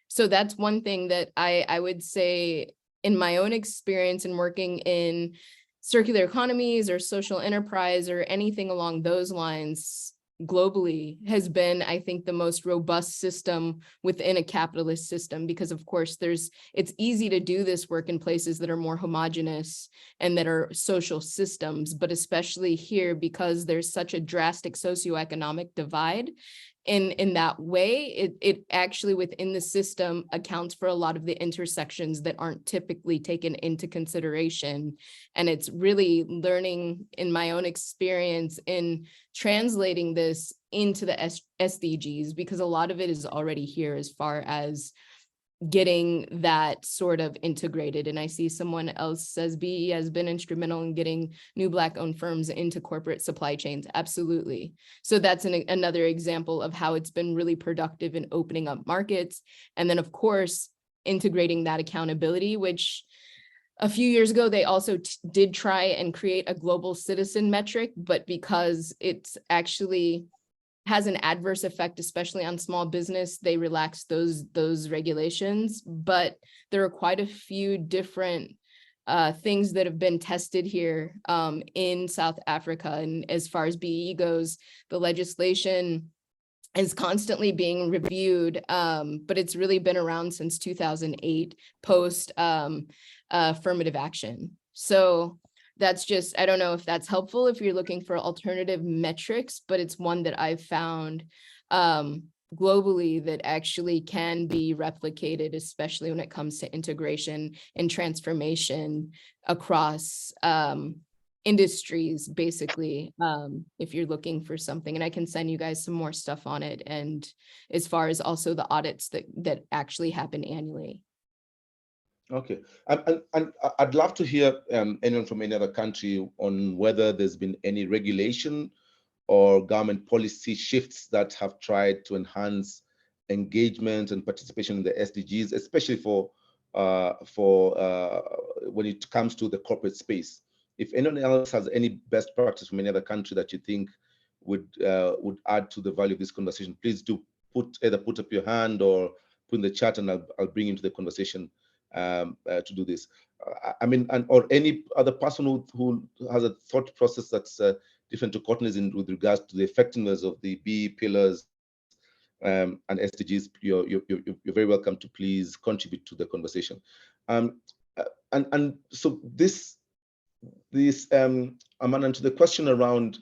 So that's one thing that I would say in my own experience in working in circular economies or social enterprise or anything along those lines globally has been, I think, the most robust system within a capitalist system, because of course it's easy to do this work in places that are more homogenous and that are social systems, but especially here, because there's such a drastic socioeconomic divide, in that way, it actually within the system accounts for a lot of the intersections that aren't typically taken into consideration. And it's really learning in my own experience in translating this into the SDGs, because a lot of it is already here as far as getting that sort of integrated. And I see someone else says BE has been instrumental in getting new Black-owned firms into corporate supply chains. Absolutely. So that's another example of how it's been really productive in opening up markets. And then, of course, integrating that accountability, which a few years ago, they also did try and create a global citizen metric, but because it's actually has an adverse effect, especially on small business, they relaxed those regulations. But there are quite a few different things that have been tested here in South Africa. And as far as BE goes, the legislation is constantly being reviewed, but it's really been around since 2008, post affirmative action. So that's just, I don't know if that's helpful if you're looking for alternative metrics, but it's one that I've found globally that actually can be replicated, especially when it comes to integration and transformation across industries, basically, if you're looking for something. And I can send you guys some more stuff on it. And as far as also the audits that actually happen annually. Okay, and I'd love to hear anyone from any other country on whether there's been any regulation or government policy shifts that have tried to enhance engagement and participation in the SDGs, especially for when it comes to the corporate space. If anyone else has any best practice from any other country that you think would add to the value of this conversation, please do either put up your hand or put in the chat, and I'll bring into the conversation to do this. I mean, or any other person who has a thought process that's different to Courtney's with regards to the effectiveness of the B pillars and SDGs, you're very welcome to please contribute to the conversation. And so this Amanda, to the question around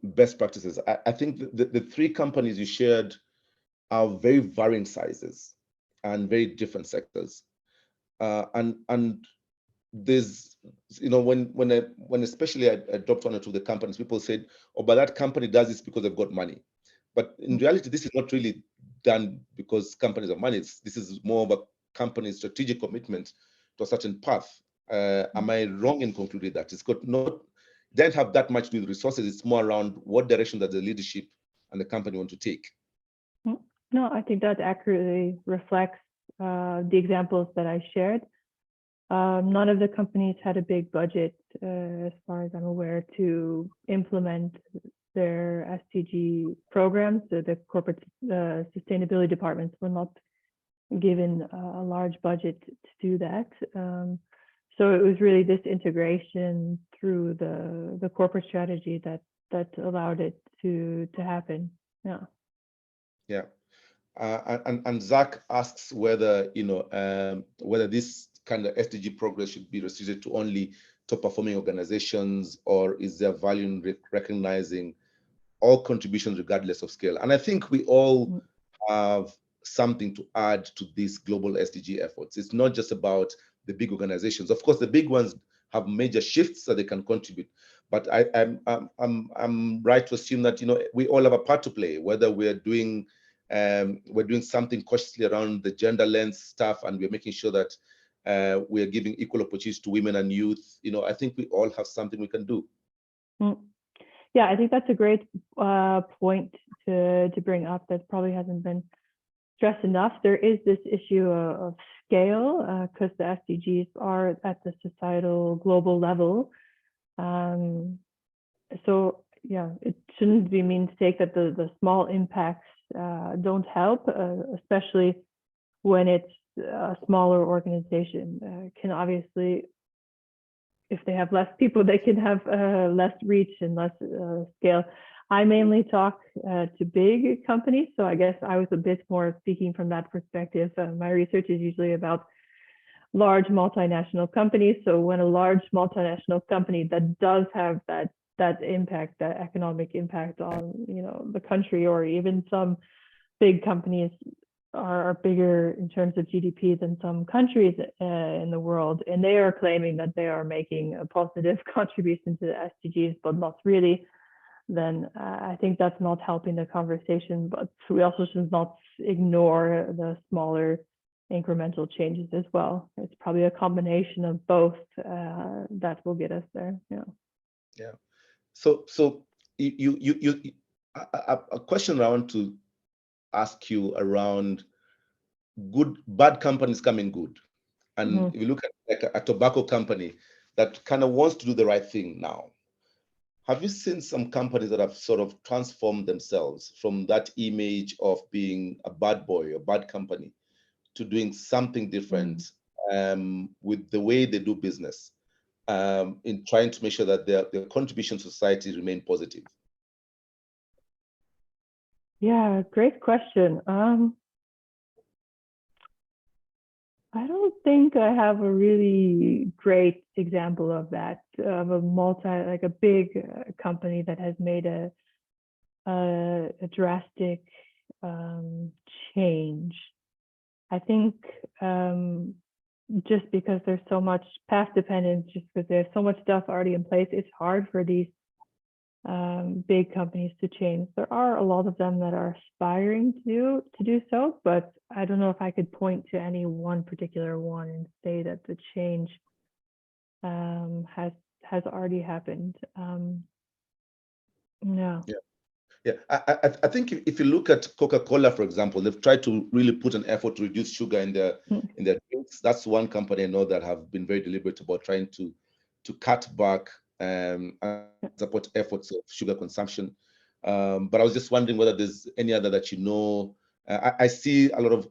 best practices, I think the three companies you shared are very varying sizes and very different sectors. And there's, you know, when especially I dropped one or two of the companies, people said, oh, but that company does this because they've got money. But in reality, this is not really done because companies have money. This is more of a company's strategic commitment to a certain path. Am I wrong in concluding that? It's got don't have that much to do with resources. It's more around what direction that the leadership and the company want to take. No, I think that accurately reflects the examples that I shared. None of the companies had a big budget, as far as I'm aware, to implement their SDG programs. So the corporate sustainability departments were not given a large budget to do that. So it was really this integration through the corporate strategy that allowed it to happen. Yeah. Yeah. And Zach asks whether, you know, whether this kind of SDG progress should be restricted to only top performing organizations, or is there value in recognizing all contributions regardless of scale? And I think we all have something to add to these global SDG efforts. It's not just about the big organizations. Of course, the big ones have major shifts that they can contribute. But I'm right to assume that, you know, we all have a part to play, whether we're doing something cautiously around the gender lens stuff, and we're making sure that we're giving equal opportunities to women and youth. You know, I think we all have something we can do. Yeah, I think that's a great point to bring up that probably hasn't been stressed enough. There is this issue of scale, because the SDGs are at the societal global level. So yeah, it shouldn't be mistake that the small impacts don't help, especially when it's a smaller organization. Can obviously, if they have less people, they can have less reach and less scale. I mainly talk to big companies, so I guess I was a bit more speaking from that perspective. My research is usually about large multinational companies. So when a large multinational company that does have that that impact, that economic impact on, the country, or even some big companies are bigger in terms of GDP than some countries in the world, and they are claiming that they are making a positive contribution to the SDGs, but not really, then I think that's not helping the conversation. But we also should not ignore the smaller incremental changes as well. It's probably a combination of both that will get us there. Yeah. So a question I want to ask you around bad companies coming good. And if you look at like a tobacco company that kind of wants to do the right thing now, have you seen some companies that have sort of transformed themselves from that image of being a bad boy, a bad company, to doing something different with the way they do business, in trying to make sure that their contribution to society remain positive? Yeah, great question. I don't think I have a really great example of that, of a big company that has made a drastic change. I think just because there's so much path dependence, just because there's so much stuff already in place, it's hard for these big companies to change. There are a lot of them that are aspiring to do so, but I don't know if I could point to any one particular one and say that the change has already happened. No. Yeah, I think if you look at Coca-Cola, for example, they've tried to really put an effort to reduce sugar in their drinks. That's one company I know that have been very deliberate about trying to cut back and support efforts of sugar consumption. But I was just wondering whether there's any other that I see a lot of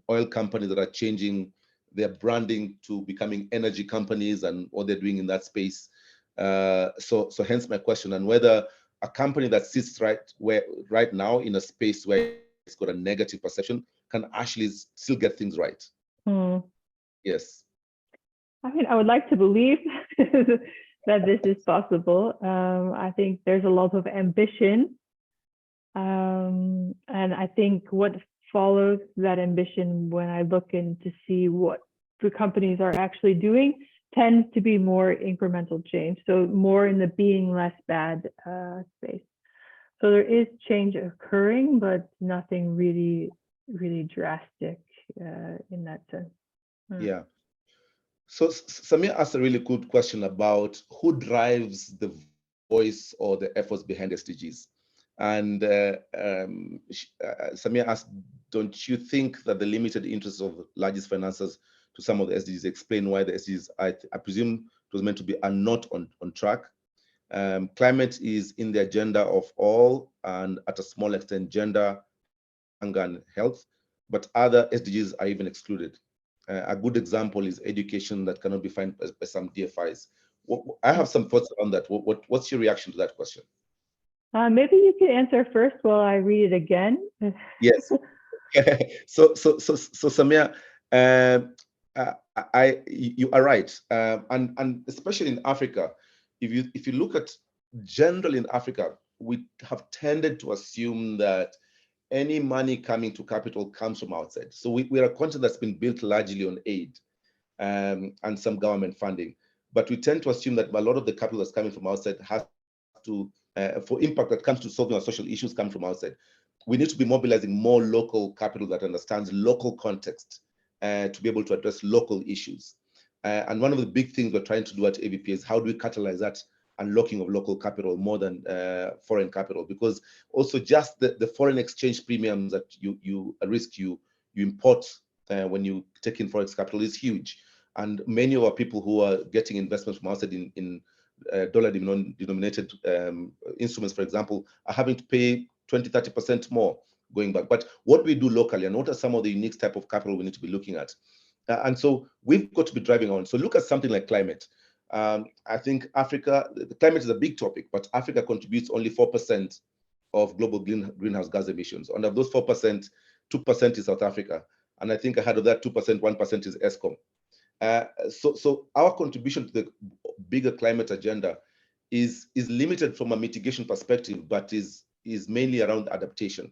oil companies that are changing their branding to becoming energy companies and what they're doing in that space. So hence my question, and whether a company that sits right now in a space where it's got a negative perception can actually still get things right. Yes. I mean, I would like to believe that this is possible. I think there's a lot of ambition. And I think what follows that ambition, when I look in to see what the companies are actually doing, tends to be more incremental change. So more in the being less bad space. So there is change occurring, but nothing really, really drastic in that sense. Yeah. So Samir asked a really good question about who drives the voice or the efforts behind SDGs. And Samir asked, don't you think that the limited interests of largest financiers to some of the SDGs explain why the SDGs, I presume it was meant to be, are not on track? Climate is in the agenda of all, and at a small extent, gender, hunger, and health, but other SDGs are even excluded. A good example is education that cannot be found by some DFIs. I have some thoughts on that. What's your reaction to that question? Maybe you can answer first while I read it again. Yes. So Samia, you are right, and especially in Africa, if you look at generally in Africa, we have tended to assume that any money coming to capital comes from outside. So we are a continent that's been built largely on aid and some government funding, but we tend to assume that a lot of the capital that's coming from outside has to, for impact that comes to solving our social issues, come from outside. We need to be mobilizing more local capital that understands local context to be able to address local issues. And one of the big things we're trying to do at AVP is how do we catalyze that unlocking of local capital more than foreign capital? Because also just the foreign exchange premiums that you import when you take in forex capital is huge. And many of our people who are getting investments from outside in dollar-denominated instruments, for example, are having to pay 20-30% more going back. But what we do locally, and what are some of the unique type of capital we need to be looking at? And so we've got to be driving on. So look at something like climate. I think Africa, the climate is a big topic, but Africa contributes only 4% of global greenhouse gas emissions. And of those 4%, 2% is South Africa. And I think ahead of that 2%, 1% is ESCOM. So our contribution to the bigger climate agenda is limited from a mitigation perspective, but is mainly around adaptation.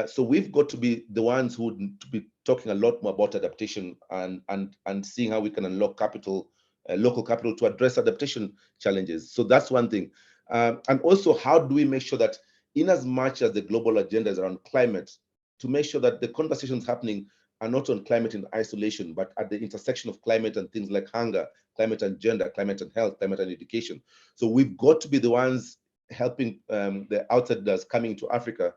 So we've got to be the ones who would to be talking a lot more about adaptation and seeing how we can unlock capital, local capital to address adaptation challenges. So that's one thing. And also, how do we make sure that in as much as the global agenda is around climate, to make sure that the conversations happening are not on climate in isolation, but at the intersection of climate and things like hunger, climate and gender, climate and health, climate and education. So we've got to be the ones helping the outsiders coming to Africa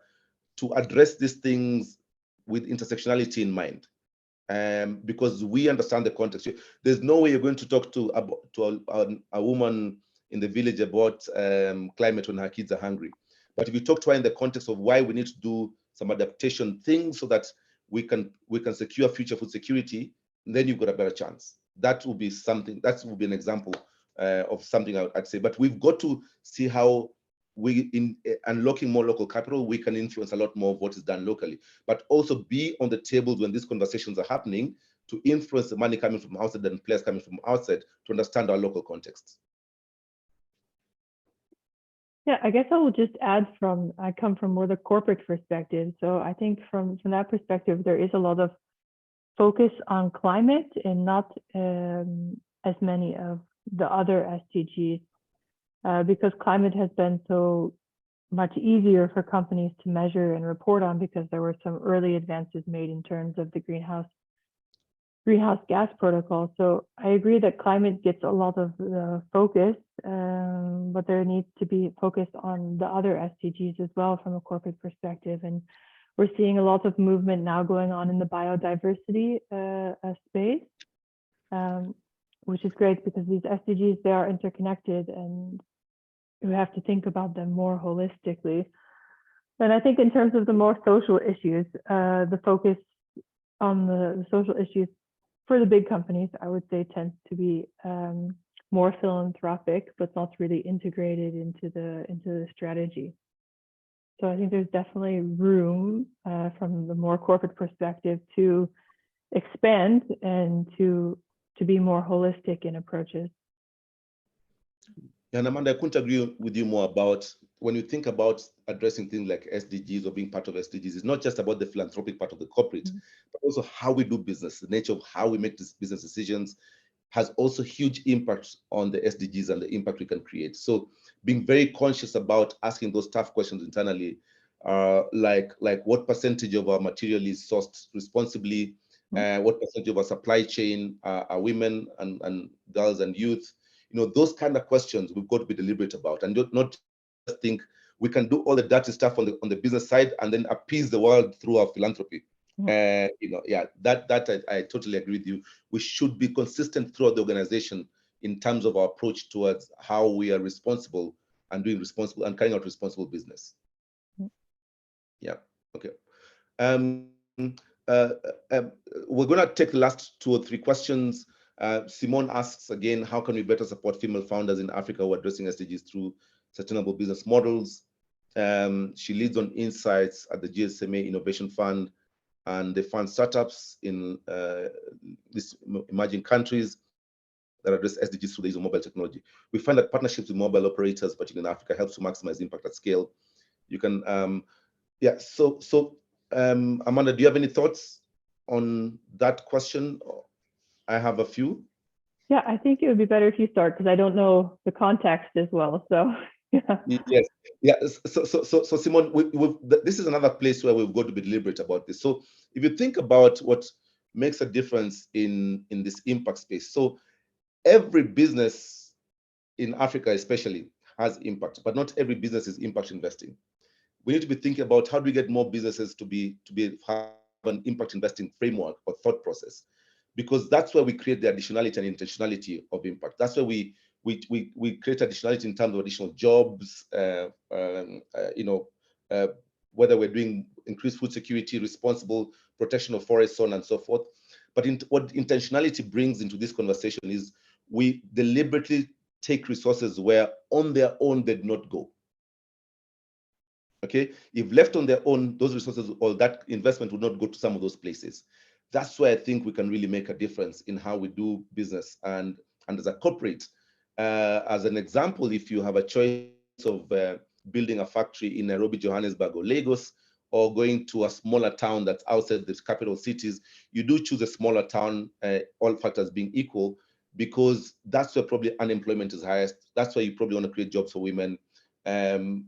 to address these things with intersectionality in mind, because we understand the context. There's no way you're going to talk to a woman in the village about climate when her kids are hungry. But if you talk to her in the context of why we need to do some adaptation things so that we can secure future food security, then you've got a better chance. That will be something. That will be an example of something I'd say. But we've got to see how we, in unlocking more local capital, we can influence a lot more of what is done locally, but also be on the tables when these conversations are happening to influence the money coming from outside and players coming from outside to understand our local context. Yeah, I guess I will just add I come from more the corporate perspective. So I think from that perspective, there is a lot of focus on climate and not as many of the other SDGs. Because climate has been so much easier for companies to measure and report on because there were some early advances made in terms of the greenhouse gas protocol. So I agree that climate gets a lot of the focus, but there needs to be focus on the other SDGs as well from a corporate perspective. And we're seeing a lot of movement now going on in the biodiversity space, which is great because these SDGs, they are interconnected and we have to think about them more holistically. And I think in terms of the more social issues, the focus on the social issues for the big companies, I would say tends to be more philanthropic, but not really integrated into the strategy. So I think there's definitely room from the more corporate perspective to expand and to be more holistic in approaches. And Amanda, I couldn't agree with you more about when you think about addressing things like SDGs or being part of SDGs, it's not just about the philanthropic part of the corporate, but also how we do business. The nature of how we make these business decisions has also huge impact on the SDGs and the impact we can create. So being very conscious about asking those tough questions internally, like what percentage of our material is sourced responsibly, what percentage of our supply chain are women and girls and youth. You know, those kind of questions we've got to be deliberate about, and not just think we can do all the dirty stuff on the business side and then appease the world through our philanthropy. You know, yeah, that I totally agree with you. We should be consistent throughout the organization in terms of our approach towards how we are responsible and doing responsible and carrying out responsible business. Yeah. Okay. We're going to take the last 2 or 3 questions. Simone asks again, how can we better support female founders in Africa who are addressing SDGs through sustainable business models? She leads on insights at the GSMA Innovation Fund, and they fund startups in these emerging countries that address SDGs through the use of mobile technology. We find that partnerships with mobile operators, particularly in Africa, helps to maximize impact at scale. You can, yeah. So Amanda, do you have any thoughts on that question? I have a few. Yeah, I think it would be better if you start because I don't know the context as well. So yeah. Yes, yeah. So Simone, this is another place where we've got to be deliberate about this. So if you think about what makes a difference in this impact space, so every business in Africa especially has impact, but not every business is impact investing. We need to be thinking about how do we get more businesses to have an impact investing framework or thought process, because that's where we create the additionality and intentionality of impact. That's where we create additionality in terms of additional jobs, you know, whether we're doing increased food security, responsible protection of forests, so on and so forth. But what intentionality brings into this conversation is we deliberately take resources where on their own they do not go. Okay, if left on their own, those resources or that investment would not go to some of those places. That's where I think we can really make a difference in how we do business. And as a corporate, As an example, if you have a choice of building a factory in Nairobi, Johannesburg, or Lagos, or going to a smaller town that's outside the capital cities, you do choose a smaller town, all factors being equal, because that's where probably unemployment is highest. That's where you probably want to create jobs for women,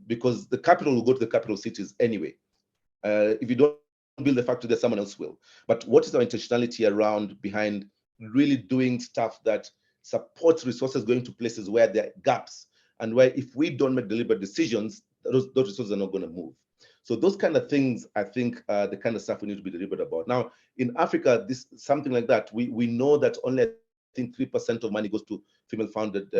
because the capital will go to the capital cities anyway. If you don't build the factory there, someone else will. But what is our intentionality around behind really doing stuff that supports resources going to places where there are gaps, and where if we don't make deliberate decisions, those resources are not going to move. So those kind of things, I think, the kind of stuff we need to be deliberate about. Now, in Africa, this something like that, we know that only, I think, 3% of money goes to female-founded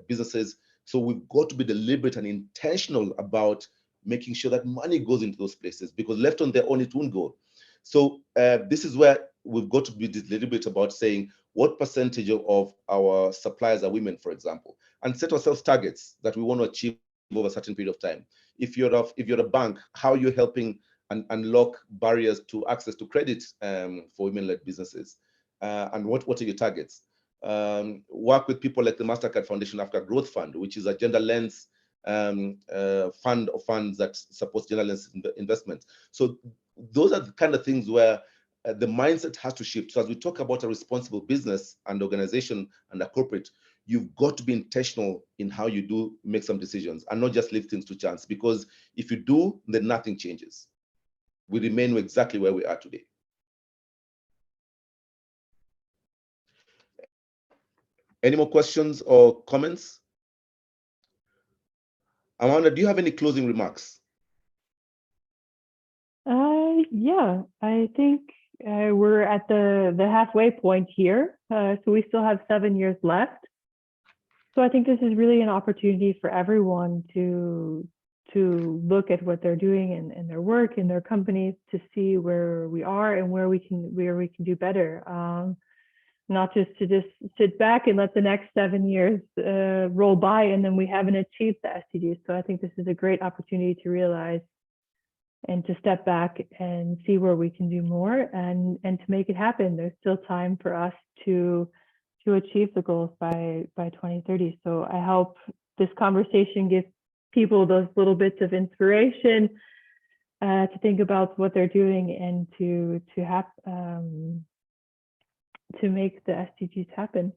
businesses. So we've got to be deliberate and intentional about making sure that money goes into those places, because left on their own, it won't go. So this is where we've got to be deliberate about saying what percentage of our suppliers are women, for example, and set ourselves targets that we want to achieve over a certain period of time. If you're a bank, how are you helping unlock barriers to access to credit for women-led businesses? And what are your targets? Work with people like the MasterCard Foundation Africa Growth Fund, which is a gender lens fund of funds that supports gender lens investment. So those are the kind of things where the mindset has to shift. So as we talk about a responsible business and organization and a corporate, you've got to be intentional in how you do make some decisions and not just leave things to chance, because if you do, then nothing changes. We remain exactly where we are today. Any more questions or comments? Amanda, do you have any closing remarks? Yeah, I think we're at the halfway point here. So we still have 7 years left. So I think this is really an opportunity for everyone to look at what they're doing in their work, in their companies, to see where we are and where we can do better. Not just to sit back and let the next 7 years roll by and then we haven't achieved the SDGs. So I think this is a great opportunity to realize and to step back and see where we can do more and to make it happen. There's still time for us to achieve the goals by 2030. So I hope this conversation gives people those little bits of inspiration to think about what they're doing and to make the SDGs happen.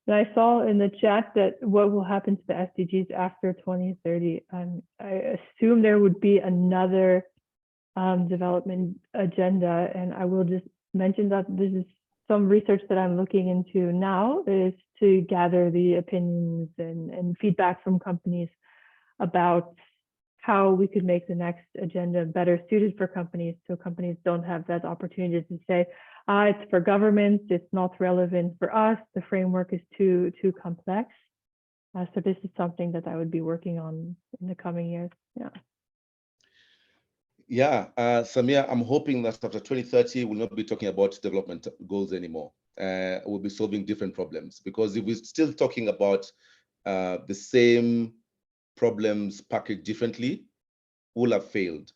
And I saw in the chat that what will happen to the SDGs after 2030. I assume there would be another development agenda, and I will just mention that this is some research that I'm looking into now, is to gather the opinions and feedback from companies about how we could make the next agenda better suited for companies, so companies don't have that opportunity to say, it's for governments, it's not relevant for us, the framework is too complex. So this is something that I would be working on in the coming years. Yeah, Samia, I'm hoping that after 2030, we'll not be talking about development goals anymore. We'll be solving different problems, because if we're still talking about the same problems packaged differently, we'll have failed.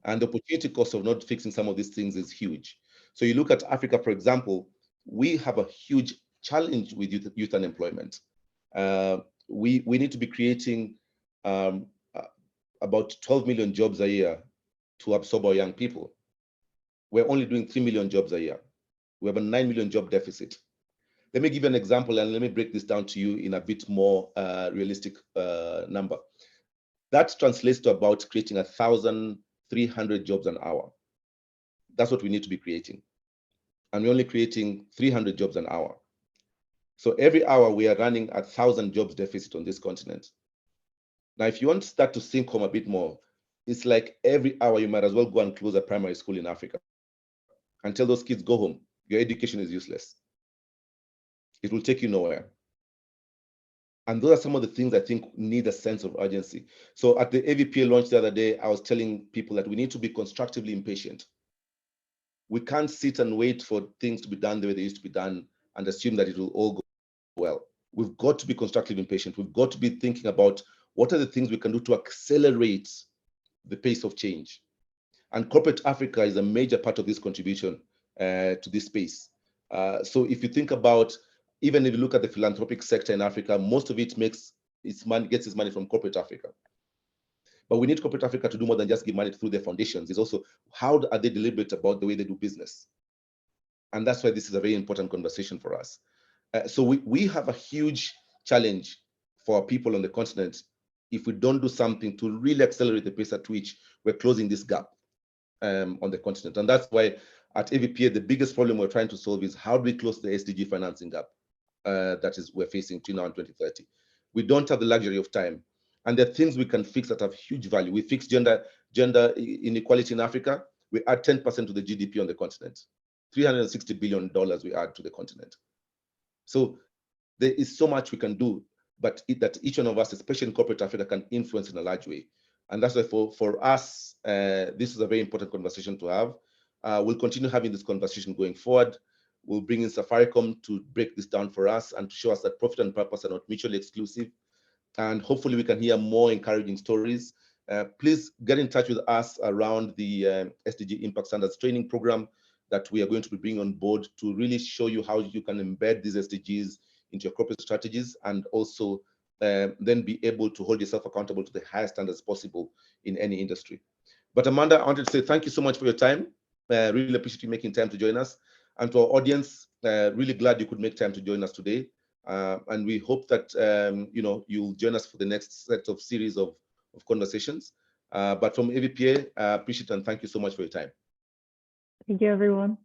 And the opportunity cost of not fixing some of these things is huge. So you look at Africa, for example, we have a huge challenge with youth unemployment. We need to be creating about 12 million jobs a year to absorb our young people. We're only doing 3 million jobs a year. We have a 9 million job deficit. Let me give you an example, and let me break this down to you in a bit more realistic number. That translates to about creating 1,300 jobs an hour. That's what we need to be creating. And we're only creating 300 jobs an hour. So every hour we are running 1,000 jobs deficit on this continent. Now, if you want to start to think home a bit more, it's like every hour you might as well go and close a primary school in Africa. Until those kids go home, your education is useless. It will take you nowhere. And those are some of the things I think need a sense of urgency. So at the AVPA launch the other day, I was telling people that we need to be constructively impatient. We can't sit and wait for things to be done the way they used to be done and assume that it will all go well. We've got to be constructively impatient. We've got to be thinking about what are the things we can do to accelerate the pace of change. And corporate Africa is a major part of this contribution to this space. So if you think about even if you look at the philanthropic sector in Africa, most of it gets its money from corporate Africa. But we need corporate Africa to do more than just give money through their foundations. It's also how are they deliberate about the way they do business? And that's why this is a very important conversation for us. So we have a huge challenge for our people on the continent if we don't do something to really accelerate the pace at which we're closing this gap on the continent. And that's why at AVPA, the biggest problem we're trying to solve is how do we close the SDG financing gap we're facing between now and 2030. We don't have the luxury of time. And there are things we can fix that have huge value. We fix gender inequality in Africa. We add 10% to the GDP on the continent. $360 billion we add to the continent. So there is so much we can do, but that each one of us, especially in corporate Africa, can influence in a large way. And that's why for us, this is a very important conversation to have. We'll continue having this conversation going forward. We'll bring in Safaricom to break this down for us and to show us that profit and purpose are not mutually exclusive. And hopefully we can hear more encouraging stories. Please get in touch with us around the SDG Impact Standards training program that we are going to be bringing on board to really show you how you can embed these SDGs into your corporate strategies and also then be able to hold yourself accountable to the highest standards possible in any industry. But Amanda, I wanted to say thank you so much for your time. Really appreciate you making time to join us. And to our audience, really glad you could make time to join us today. And we hope that you'll join us for the next set of series of conversations. But from AVPA, appreciate and thank you so much for your time. Thank you, everyone.